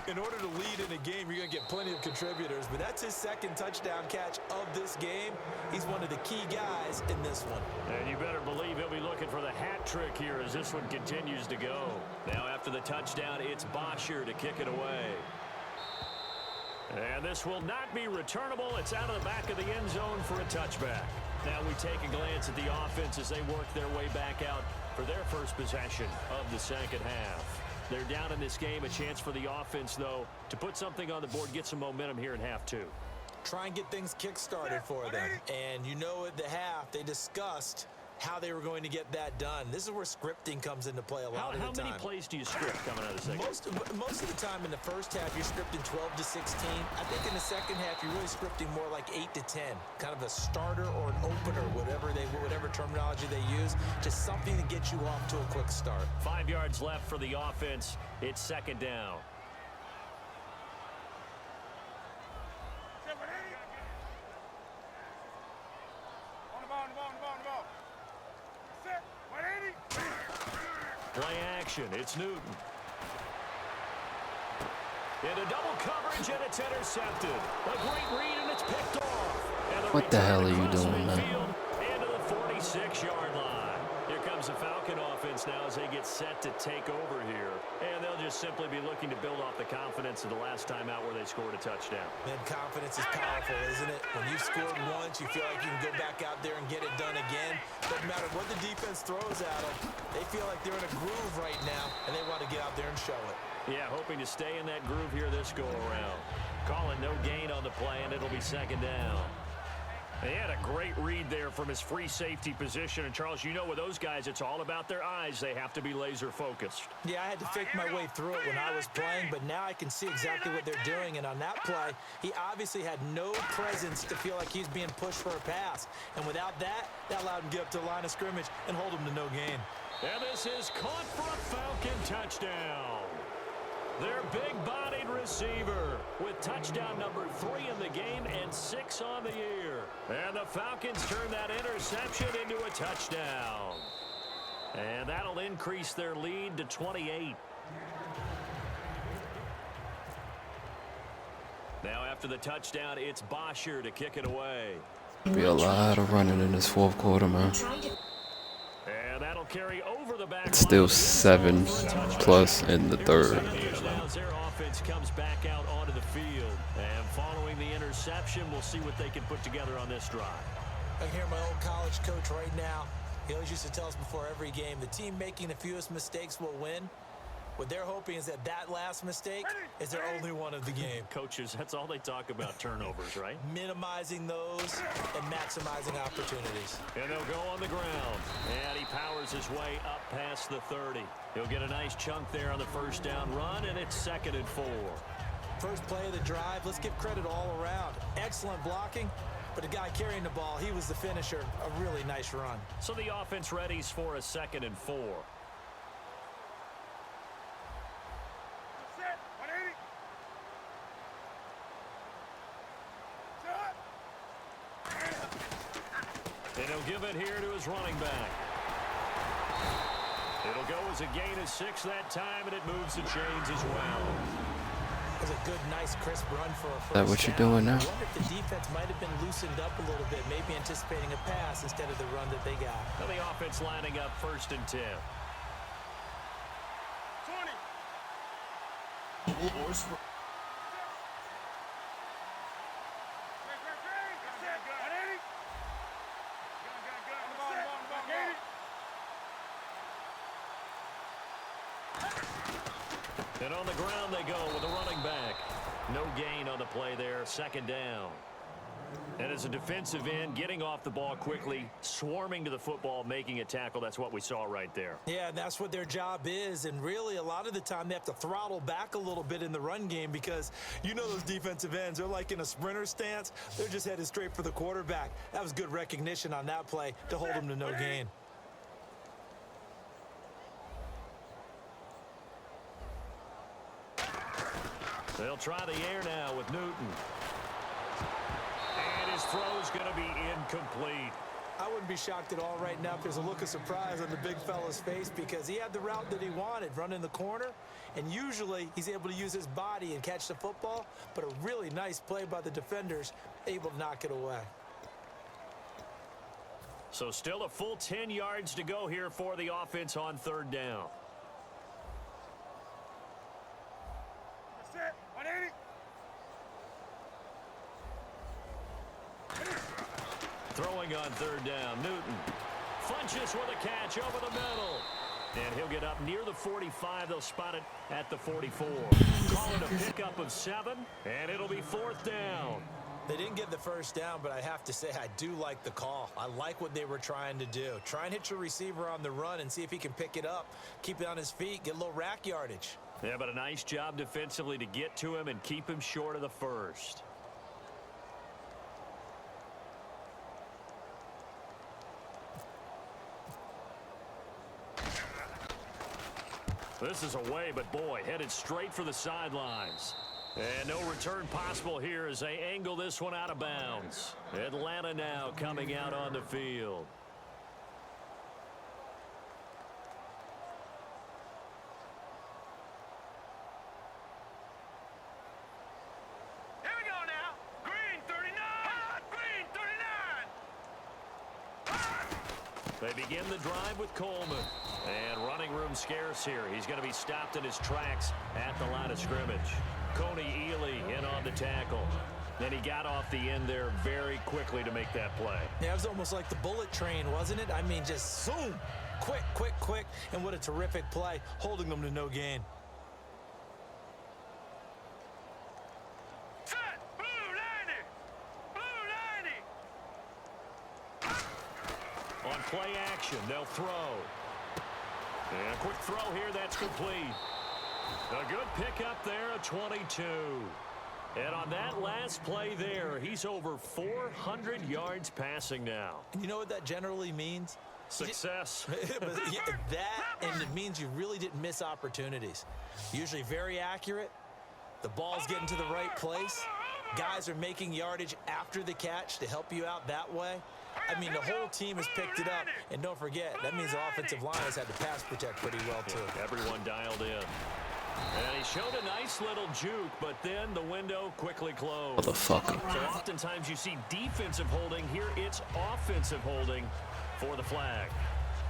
In order to lead in a game, you're going to get plenty of contributors, but that's his second touchdown catch of this game. He's one of the key guys in this one. And you better believe he'll be looking for the hat trick here as this one continues to go. Now after the touchdown, it's Bosher to kick it away. And this will not be returnable. It's out of the back of the end zone for a touchback. Now we take a glance at the offense as they work their way back out for their first possession of the second half. They're down in this game. A chance for the offense, though, to put something on the board, get some momentum here in half 2. Try and get things kick-started for them. And you know at the half, they discussed how they were going to get that done. This is where scripting comes into play a lot of the time. How many plays do you script coming out of the second? Most of the time in the first half, you're scripting 12 to 16. I think in the second half, you're really scripting more like 8 to 10. Kind of a starter or an opener, whatever terminology they use, just something to get you off to a quick start. 5 yards left for the offense. It's second down. Play action. It's Newton. Into double coverage, and it's intercepted. A great read, and it's picked off. And What the hell are you across doing, man? midfield into the 46-yard line. Here comes the Falcon offense offense now as they get set to take over here. And they'll just simply be looking to build off the confidence of the last time out where they scored a touchdown. Man, confidence is powerful, isn't it? When you've scored once, you feel like you can go back out there and get it done again. Doesn't matter what the defense throws at them. They feel like they're in a groove right now, and they want to get out there and show it. Yeah, hoping to stay in that groove here this go-around. Calling no gain on the play, and it'll be second down. He had a great read there from his free safety position. And, Charles, you know with those guys, it's all about their eyes. They have to be laser-focused. Yeah, I had to fake my way through it when I was playing, but now I can see exactly what they're doing. And on that play, he obviously had no presence to feel like he's being pushed for a pass. And without that, that allowed him to get up to the line of scrimmage and hold him to no gain. And this is caught for a Falcon touchdown. Their big-bodied receiver with touchdown number 3 in the game and 6 on the year. And the Falcons turn that interception into a touchdown. And that'll increase their lead to 28. Now after the touchdown, it's Bosher to kick it away. Be a lot of running in this fourth quarter, man. And that'll carry over the back. It's still 7+ in the third. Their offense comes back out onto the field. And following the interception, we'll see what they can put together on this drive. I can hear my old college coach right now. He always used to tell us before every game, the team making the fewest mistakes will win. What they're hoping is that last mistake is their only one of the game. Coaches, that's all they talk about, turnovers, right? Minimizing those and maximizing opportunities. And they'll go on the ground. And he powers his way up past the 30. He'll get a nice chunk there on the first down run, and it's 2nd and 4. First play of the drive, let's give credit all around. Excellent blocking, but the guy carrying the ball, he was the finisher. A really nice run. So the offense readies for a 2nd and 4. And he'll give it here to his running back. It'll go as a gain of 6 that time, and it moves the chains as well. It was a good, nice, crisp run for a first Is that what you're doing now? I wonder if the defense might have been loosened up a little bit, maybe anticipating a pass instead of the run that they got. Now the offense lining up 1st and 10. 20. And on the ground they go with a running back. No gain on the play there, 2nd down. And as a defensive end, getting off the ball quickly, swarming to the football, making a tackle, that's what we saw right there. Yeah, and that's what their job is. And really, a lot of the time, they have to throttle back a little bit in the run game because you know those defensive ends, they're like in a sprinter stance. They're just headed straight for the quarterback. That was good recognition on that play to hold them to no gain. They'll try the air now with Newton. And his throw's going to be incomplete. I wouldn't be shocked at all right now if there's a look of surprise on the big fella's face because he had the route that he wanted, running the corner, and usually he's able to use his body and catch the football, but a really nice play by the defenders, able to knock it away. So still a full 10 yards to go here for the offense on 3rd down. Throwing on 3rd down, Newton. Funches with a catch over the middle. And he'll get up near the 45. They'll spot it at the 44. Call it a pickup of 7, and it'll be 4th down. They didn't get the first down, but I have to say I do like the call. I like what they were trying to do. Try and hit your receiver on the run and see if he can pick it up. Keep it on his feet, get a little rack yardage. Yeah, but a nice job defensively to get to him and keep him short of the first. This is away, but boy, headed straight for the sidelines. And no return possible here as they angle this one out of bounds. Atlanta now coming out on the field. Here we go now. Green 39. Green 39. They begin the drive with Coleman. And running room scarce here. He's going to be stopped in his tracks at the line of scrimmage. Coney Ely in on the tackle. And he got off the end there very quickly to make that play. Yeah, it was almost like the bullet train, wasn't it? I mean, just zoom. Quick, quick, quick. And what a terrific play, holding them to no gain. Set. Blue 90. Blue 90. On play action, they'll throw. And a quick throw here, that's complete. A good pickup there, a 22. And on that last play there, he's over 400 yards passing now. And you know what that generally means? Success. But yeah, that, and it means you really didn't miss opportunities. Usually very accurate. The ball's getting to the right place. Guys are making yardage after the catch to help you out that way. I mean, the whole team has picked it up. And don't forget, that means the offensive line has had to pass protect pretty well, too. Everyone dialed in. And he showed a nice little juke, but then the window quickly closed. Motherfucker. So oftentimes you see defensive holding. Here it's offensive holding for the flag.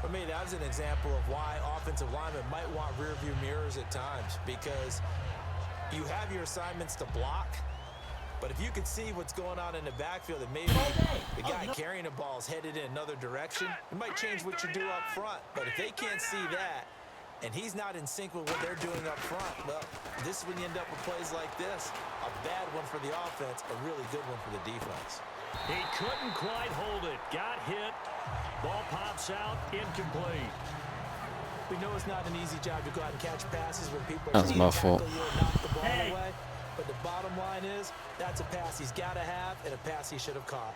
For me, that was an example of why offensive linemen might want rearview mirrors at times, because you have your assignments to block, but if you can see what's going on in the backfield and maybe the guy carrying the ball is headed in another direction, it might change what you do up front. But if they can't see that, and he's not in sync with what they're doing up front, well, this is when you end up with plays like this. A bad one for the offense, a really good one for the defense. He couldn't quite hold it. Got hit. Ball pops out. Incomplete. We know it's not an easy job to go out and catch passes when people That was my fault. knock the ball away. But the bottom line is, that's a pass he's got to have and a pass he should have caught.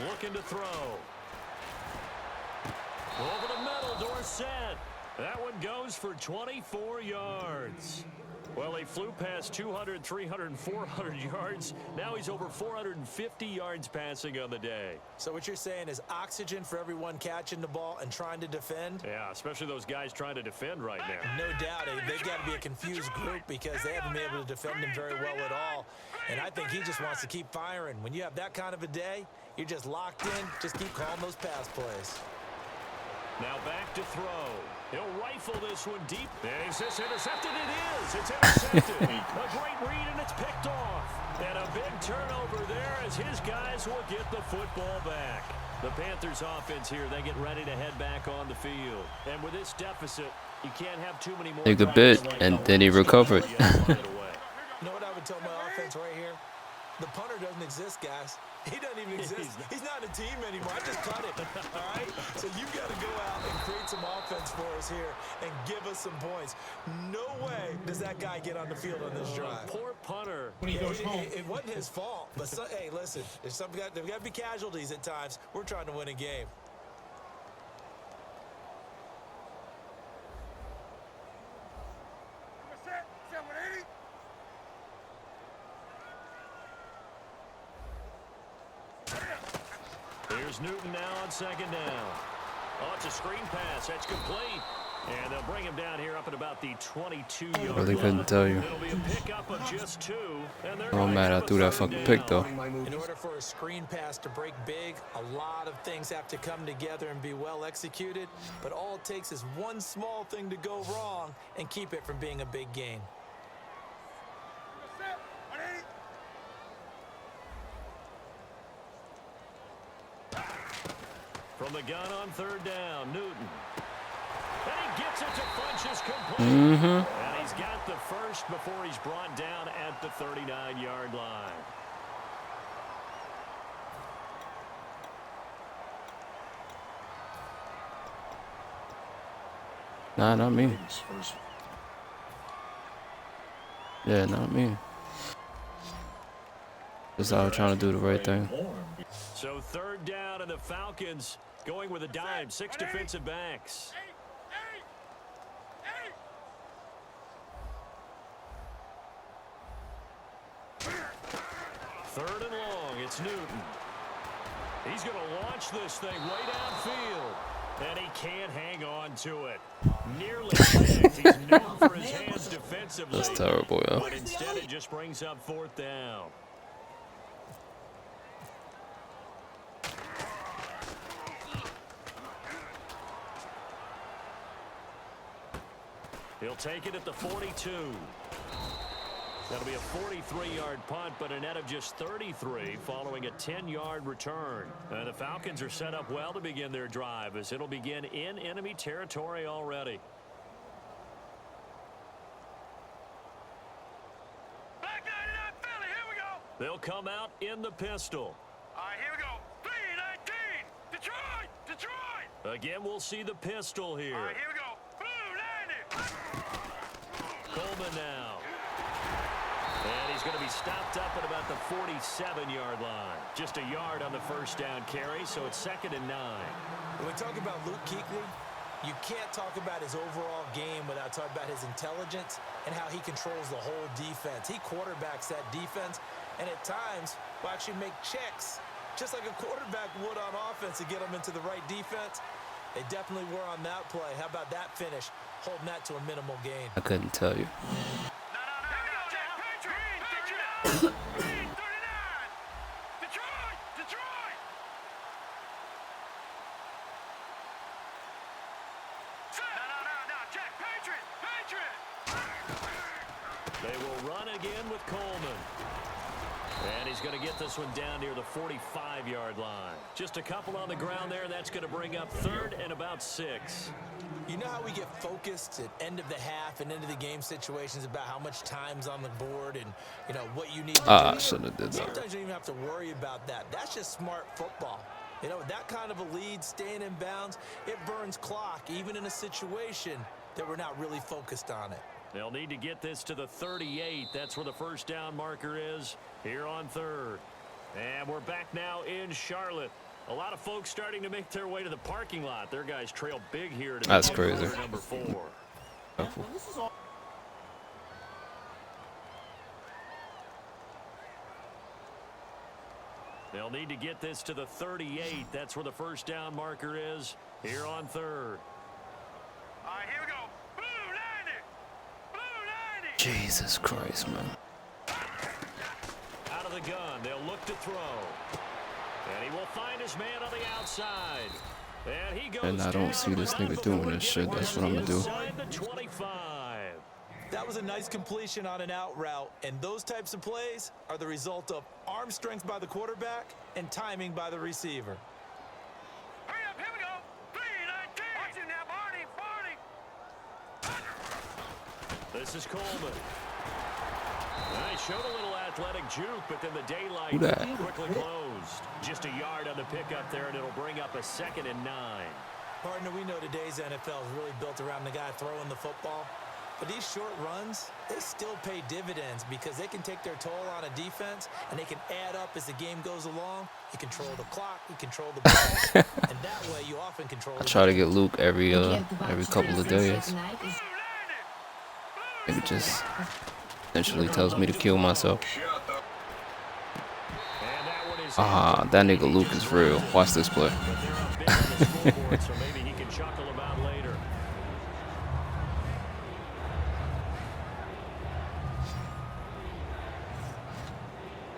Looking to throw. Over the middle, Dorsett. That one goes for 24 yards. Well, he flew past 200, 300, 400 yards. Now he's over 450 yards passing on the day. So what you're saying is oxygen for everyone catching the ball and trying to defend? Yeah, especially those guys trying to defend right now. No doubt. They've got to be a confused group because they haven't been able to defend him very well at all. And I think he just wants to keep firing. When you have that kind of a day, you're just locked in. Just keep calling those pass plays. Now back to throw. He'll rifle this one deep. Is this intercepted? It is. It's intercepted. A great read, and it's picked off. And a big turnover there as his guys will get the football back. The Panthers offense here, they get ready to head back on the field. And with this deficit, you can't have too many more. Take a bit, and then he recovered. You know what I would tell my offense right here? The punter doesn't exist, guys. He doesn't even exist. He's not a team anymore. I just cut him. All right? So you've got to go out and create some offense for us here and give us some points. No way does that guy get on the field on this drive. Poor punter. It wasn't his fault. But, hey, listen, there's got to be casualties at times. We're trying to win a game. Set. 780. Here's Newton now on second down. Oh, it's a screen pass. That's complete. And they'll bring him down here up at about the 22-yard Really couldn't tell you. It'll be a pickup of just 2. And they're Oh man, I threw that fucking pick though. In order for a screen pass to break big, a lot of things have to come together and be well executed. But all it takes is one small thing to go wrong and keep it from being a big gain. Set. 180. From the gun on third down, Newton. And he gets it to Funchess complete. And he's got the first before he's brought down at the 39-yard line. Nah, not me. Yeah, not me. Just out trying to do the right thing. So third down, and the Falcons going with a dime. 6 defensive backs. Third and long, it's Newton. He's going to launch this thing way downfield, and he can't hang on to it. Nearly picked. He's known for his hands defensively. That's terrible, yo. But instead it just brings up 4th down. He'll take it at the 42. That'll be a 43-yard punt, but a net of just 33 following a 10-yard return. And the Falcons are set up well to begin their drive as it'll begin in enemy territory already. Back 99 Philly, here we go. They'll come out in the pistol. All right, here we go. 319. Detroit, Detroit. Again, we'll see the pistol here. All right, here we go. Blue 90. Coleman now. And he's going to be stopped up at about the 47-yard line. Just a yard on the first down carry, so it's 2nd and 9. When we talk about Luke Kuechly, you can't talk about his overall game without talking about his intelligence and how he controls the whole defense. He quarterbacks that defense, and at times will actually make checks, just like a quarterback would on offense to get them into the right defense. They definitely were on that play. How about that finish, holding that to a minimal gain? I couldn't tell you. Green 39. Detroit, Detroit. No, Jack, Patriot, Patriot. They will run again with Coleman. And he's going to get this one down near the 45-yard line. Just a couple on the ground there. That's going to bring up 3rd and about 6. You know how we get focused at end of the half and end of the game situations about how much time's on the board and, you know, what you need to do? I should have did that. Sometimes you don't even have to worry about that. That's just smart football. You know, that kind of a lead, staying in bounds, it burns clock, even in a situation that we're not really focused on it. They'll need to get this to the 38. That's where the first down marker is here on 3rd. And we're back now in Charlotte. A lot of folks starting to make their way to the parking lot. Their guys trail big here. To That's crazy. Number 4. They'll need to get this to the 38. That's where the first down marker is here on 3rd. All right, here we go. Blue 90. Blue 90. Jesus Christ, man. Out of the gun, they'll look to throw. And he will find his man on the outside. And he goes And I don't see this nigga doing this shit. That's what I'm gonna do. inside the 25. That was a nice completion on an out route, and those types of plays are the result of arm strength by the quarterback and timing by the receiver. Hurry up, here we go. 319. Watch him now, Barney. This is Coleman. He showed a little athletic juke, but then the daylight Who that? quickly closed. Just a yard on the pickup there, and it'll bring up a 2nd and 9. Partner, we know today's NFL is really built around the guy throwing the football. But these short runs, they still pay dividends because they can take their toll on a defense, and they can add up as the game goes along. You control the clock, you control the ball, and that way you often control I try to get Luke every couple of days. It just eventually tells me to kill myself. Ah, that nigga Luke is real. Watch this play. So maybe he can chuckle about later.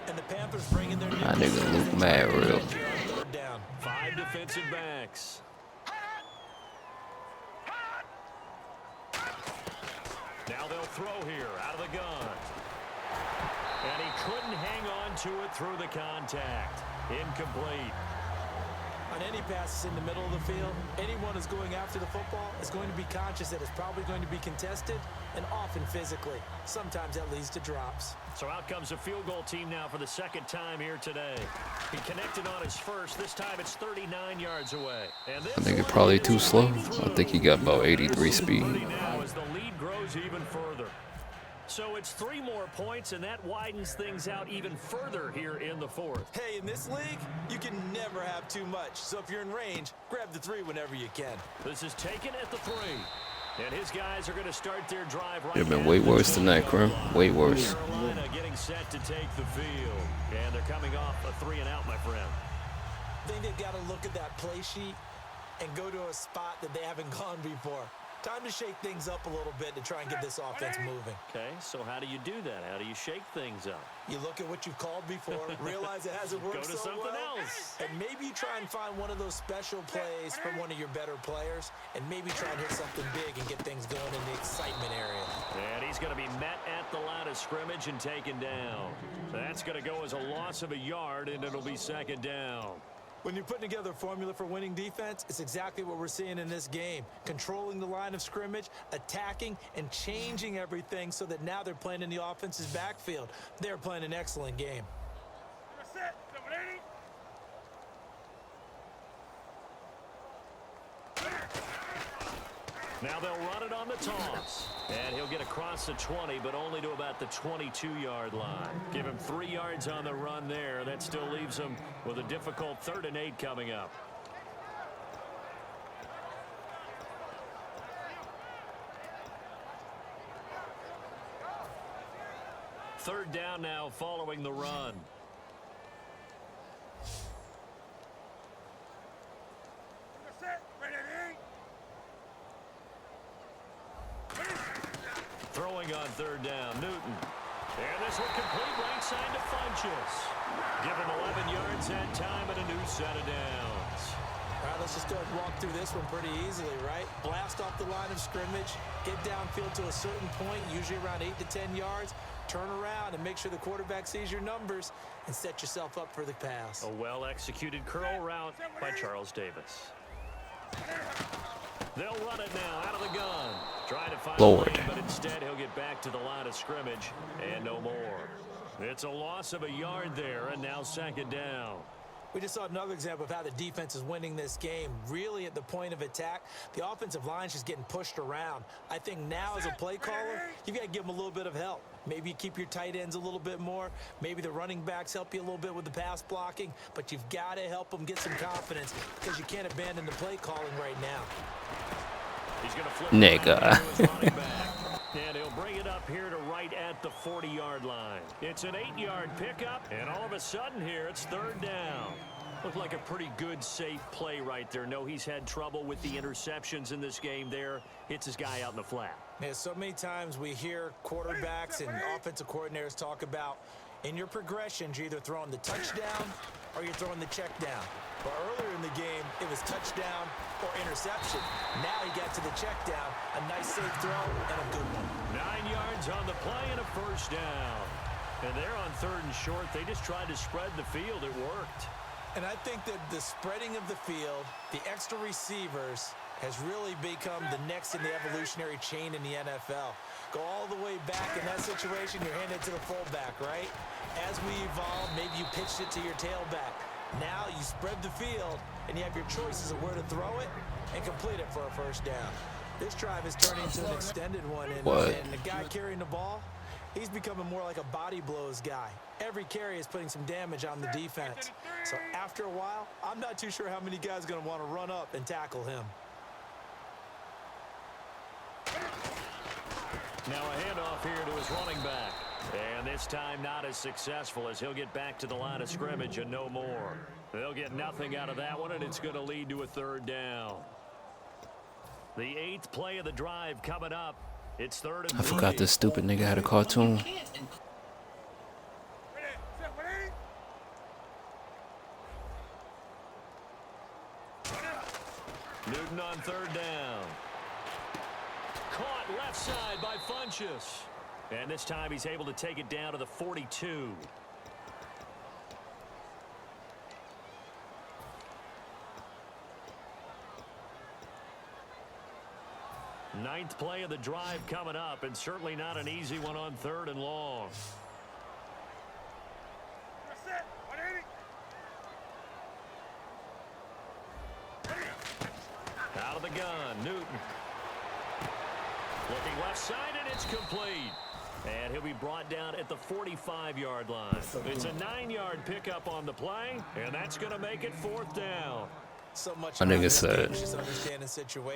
And the Panthers bring in their That nigga Luke mad real. down. 5 defensive backs. Now they'll throw here out of the gun. And he couldn't hang on to it through the contact. Incomplete. On any passes in the middle of the field, anyone who's going after the football is going to be conscious that it's probably going to be contested and often physically. Sometimes that leads to drops. So out comes a field goal team now for the 2nd time here today. He connected on his first. This time it's 39 yards away. And this I think it's probably too slow. I think he got about 83 speed. now as the lead grows even further. So it's 3 more points, and that widens things out even further here in the 4th. Hey, in this league, you can never have too much. So if you're in range, grab the 3 whenever you can. This is taken at the 3. And his guys are going to start their drive right It'd have been now. way worse than that, Krim. Way worse. Carolina getting set to take the field. And they're coming off a 3 and out, my friend. I think they've got to look at that play sheet and go to a spot that they haven't gone before. Time to shake things up a little bit to try and get this offense moving. Okay, so how do you do that? How do you shake things up? You look at what you've called before, realize it hasn't worked Go to so something well, else. and maybe you try and find one of those special plays from one of your better players, and maybe try and hit something big and get things going in the excitement area. And he's going to be met at the line of scrimmage and taken down. That's going to go as a loss of a yard, and it'll be second down. When you're putting together a formula for winning defense, it's exactly what we're seeing in this game. Controlling the line of scrimmage, attacking, and changing everything so that now they're playing in the offense's backfield. They're playing an excellent game. Now they'll run it on the toss. And he'll get across the 20, but only to about the 22-yard line. Give him 3 yards on the run there. That still leaves him with a difficult 3rd and 8 coming up. Third down now following the run. Throwing on 3rd down, Newton. And this one complete right side to Funchess. Give him 11 yards that time and a new set of downs. All right, let's just go ahead and walk through this one pretty easily, right? Blast off the line of scrimmage, get downfield to a certain point, usually around 8 to 10 yards, turn around and make sure the quarterback sees your numbers and set yourself up for the pass. A well-executed curl route by Charles Davis. They'll run it now out of the gun. Trying to find a lane, but instead he'll get back to the line of scrimmage and no more. It's a loss of a yard there, and now second down. We just saw another example of how the defense is winning this game. Really at the point of attack, the offensive line's just getting pushed around. I think now as a play caller, you've got to give them a little bit of help. Maybe you keep your tight ends a little bit more. Maybe the running backs help you a little bit with the pass blocking. But you've got to help them get some confidence because you can't abandon the play calling right now. He's going to flip nigga. And he'll bring it up here to right at the 40-yard line. It's an 8-yard pickup, and all of a sudden here, it's 3rd down. Looked like a pretty good, safe play right there. No, he's had trouble with the interceptions in this game there. Hits his guy out in the flat. Yeah, so many times we hear quarterbacks and offensive coordinators talk about in your progressions, you're either throwing the touchdown or you're throwing the check down. But earlier in the game, it was touchdown or interception. Now he got to the check down, a nice safe throw, and a good one. 9 yards on the play and a first down. And they're on 3rd and short. They just tried to spread the field. It worked. And I think that the spreading of the field, the extra receivers, has really become the next in the evolutionary chain in the NFL. Go all the way back in that situation, you're handed to the fullback, right? As we evolve, maybe you pitched it to your tailback. Now you spread the field, and you have your choices of where to throw it and complete it for a first down. This drive is turning into an extended one, and the guy carrying the ball, he's becoming more like a body blows guy. Every carry is putting some damage on the defense. So after a while, I'm not too sure how many guys are going to want to run up and tackle him. Now a handoff here to his running back. And this time not as successful as he'll get back to the line of scrimmage and no more. They'll get nothing out of that one, and it's going to lead to a 3rd down. The 8th play of the drive coming up. It's 3rd and 3. I forgot this stupid nigga had a cartoon. Newton on 3rd down. Caught left side by Funchess. And this time he's able to take it down to the 42. Ninth play of the drive coming up, and certainly not an easy one on 3rd and long. Out of the gun, Newton. Looking left side, and it's complete. And he'll be brought down at the 45-yard line. It's a 9-yard pickup on the play, and that's going to make it 4th down. So much My nigga said,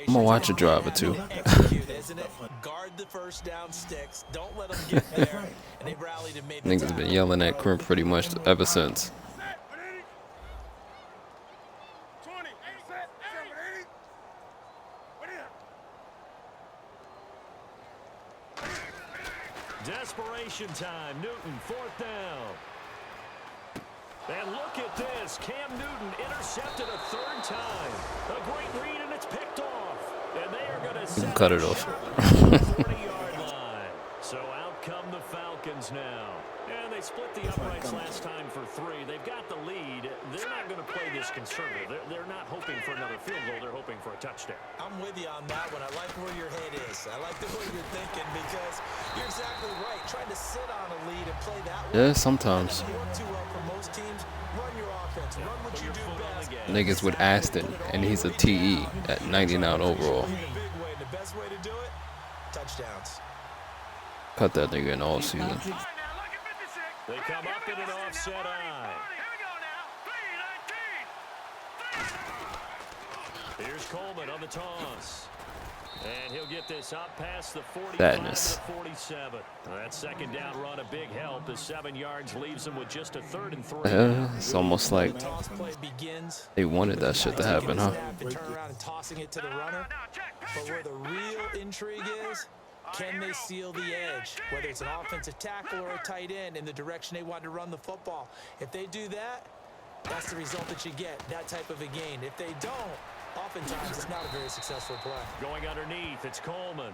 I'm gonna watch a drive or two. Guard the first down sticks. Don't let them get there. And they rallied and made the Niggas been yelling at Crimp pretty much ever since. Desperation time. Newton, 4th down. And look at this. Cam Newton intercepted a 3rd time. A great read, and it's picked off. And they are going to set cut it off. 40-yard line. So out come the Falcons now. And they split the uprights last time for 3. They've got the lead. They're not going to play this conservative. They're not hoping for another field goal. They're hoping for a touchdown. I'm with you on that one. I like where your head is. I like the way you're thinking because you're exactly right. Trying to sit on a lead and play that way. Yeah, sometimes. Doesn't work too well for most teams. Run your offense. Run what you do best. Niggas with Aston, and he's a TE at 99 overall. The best way to do it, touchdowns. Cut that nigga in all season. All right, now look at 56. They come up in an offset eye. Here we go now. 3-19. Here's Coleman on the toss. And he'll get this up past the 45 Sadness. to 47. That 2nd down run, a big help as 7 yards leaves him with just a 3rd and 3. It's almost like Toss play begins. they wanted that shit to happen, huh? And turn around and tossing it to the runner. But where the real intrigue is, can they seal the edge? Whether it's an offensive tackle or a tight end in the direction they want to run the football. If they do that, that's the result that you get, that type of a gain. If they don't, oftentimes it's not a very successful play. Going underneath, it's Coleman.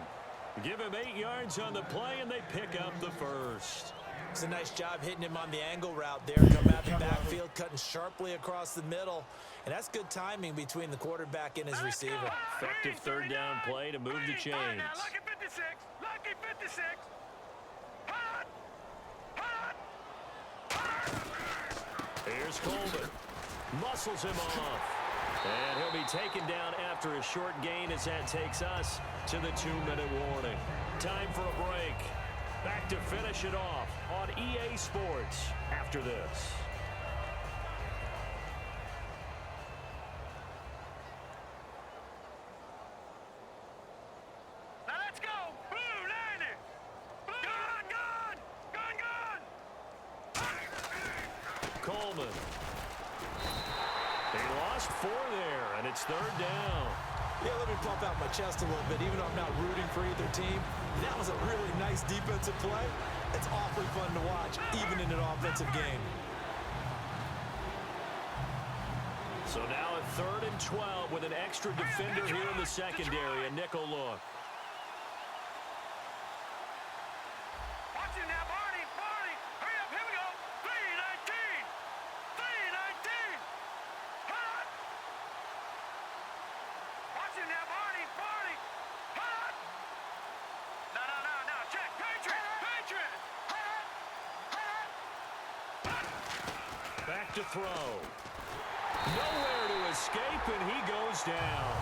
Give him 8 yards on the play, and they pick up the 1st. It's a nice job hitting him on the angle route there. Come out the backfield, cutting sharply across the middle. And that's good timing between the quarterback and his receiver. Effective 3rd down play to move the chains. All right, now lucky 56. Lucky 56. Hot. Hot. Here's Coleman. Muscles him off. And he'll be taken down after a short gain as that takes us to the 2-minute warning. Time for a break. Back to finish it off on EA Sports after this. Now let's go. Blue, landing. Blue. Gun. Coleman. They lost 4 there, and it's 3rd down. Yeah, let me pump out my chest a little bit. Even though I'm not rooting for either team, that was a really nice defensive play. It's awfully fun to watch, even in an offensive game. So now at 3rd and 12 with an extra defender here in the secondary, a nickel look. Watch it now, Barney. Barney. Hurry up. Here we go. 3-19. 3-19. Hot. Watch it now, Barney. Barney. Hot. No. Check. Patriot. Patriot. Hot. Back to throw. Nowhere to escape, and he goes down.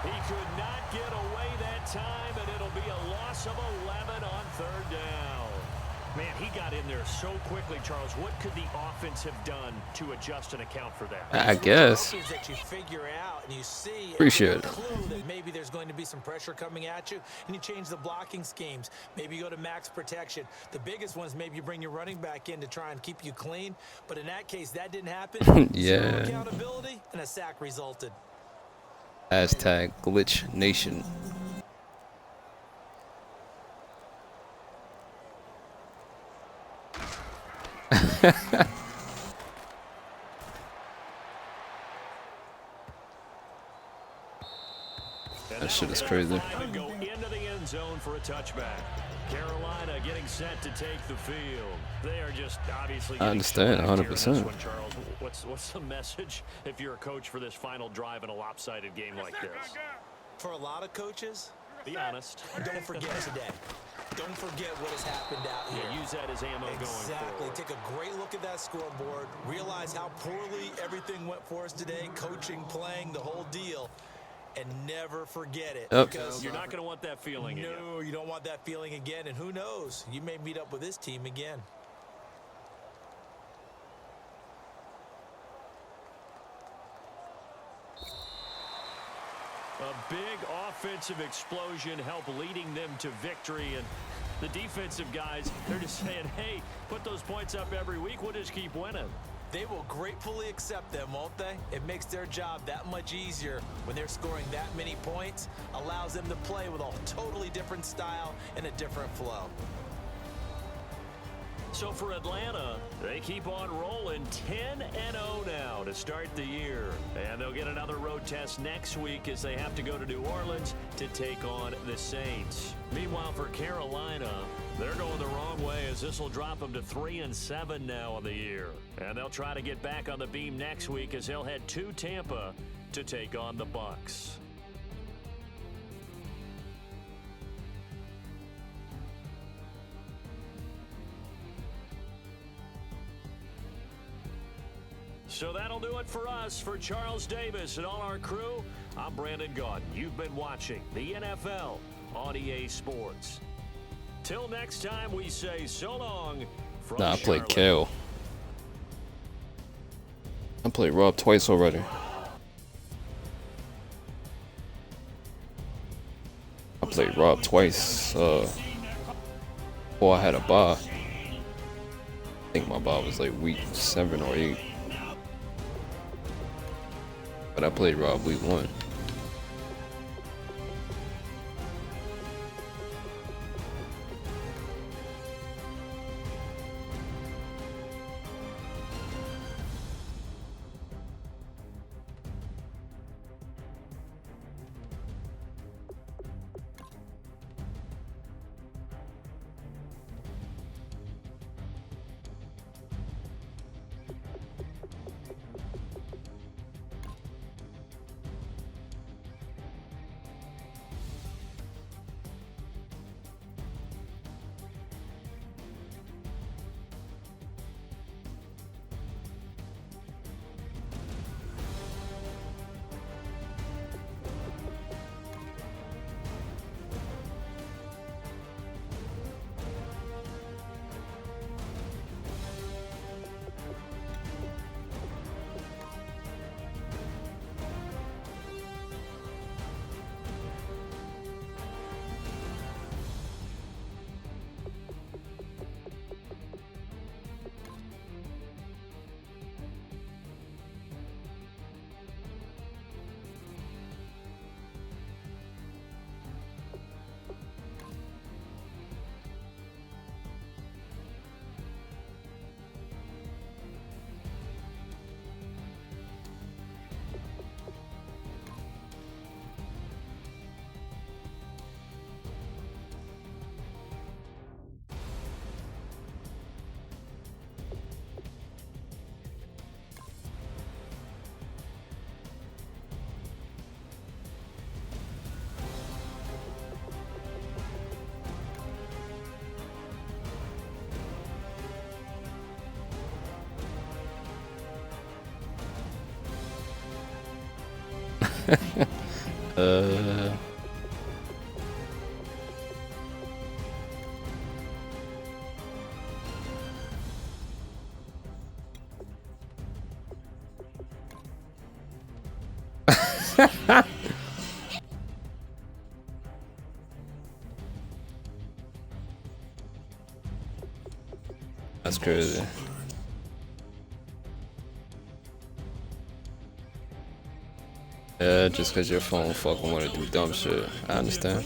He could not get away that time, and it'll be a loss of 11 on 3rd down. Man, he got in there so quickly, Charles. What could the offense have done to adjust and account for that? I guess. That you figure out and you see Appreciate it. Clue that maybe there's going to be some pressure coming at you, and you change the blocking schemes. Maybe you go to max protection. The biggest one is maybe you bring your running back in to try and keep you clean. But in that case, that didn't happen. Yeah. Zero accountability, and a sack resulted. Hashtag Glitch Nation. That shit is crazy. Go into the end zone for a touchback. Carolina getting set to take the field. They are just obviously. I understand 100%. Charles, what's the message if you're a coach for this final drive in a lopsided game like this? For a lot of coaches, Be honest. don't forget today. Don't forget what has happened out here. Yeah, use that as ammo going Exactly. forward. Take a great look at that scoreboard. Realize how poorly everything went for us today. Coaching, playing, the whole deal. And never forget it. Yep. Because You're not going to want that feeling again. no, you don't want that feeling again. And who knows? You may meet up with this team again. A big offensive explosion helped leading them to victory. And the defensive guys, they're just saying, hey, put those points up every week. We'll just keep winning. They will gratefully accept them, won't they? It makes their job that much easier when they're scoring that many points. Allows them to play with a totally different style and a different flow. So for Atlanta, they keep on rolling 10-0 now to start the year. And they'll get another road test next week as they have to go to New Orleans to take on the Saints. Meanwhile, for Carolina, they're going the wrong way as this will drop them to 3-7 now on the year. And they'll try to get back on the beam next week as they'll head to Tampa to take on the Bucs. So that'll do it for us. For Charles Davis and all our crew, I'm Brandon Gaudin. You've been watching the NFL on EA Sports. Till next time, we say so long from Nah, I played Charlotte. Kale. I played Rob twice already. I played Rob twice. Before I had a bye. I think my bye was like week 7 or 8. But I played Rob week 1. That's crazy. Yeah, just cause your phone fucking wanna do dumb shit. I understand.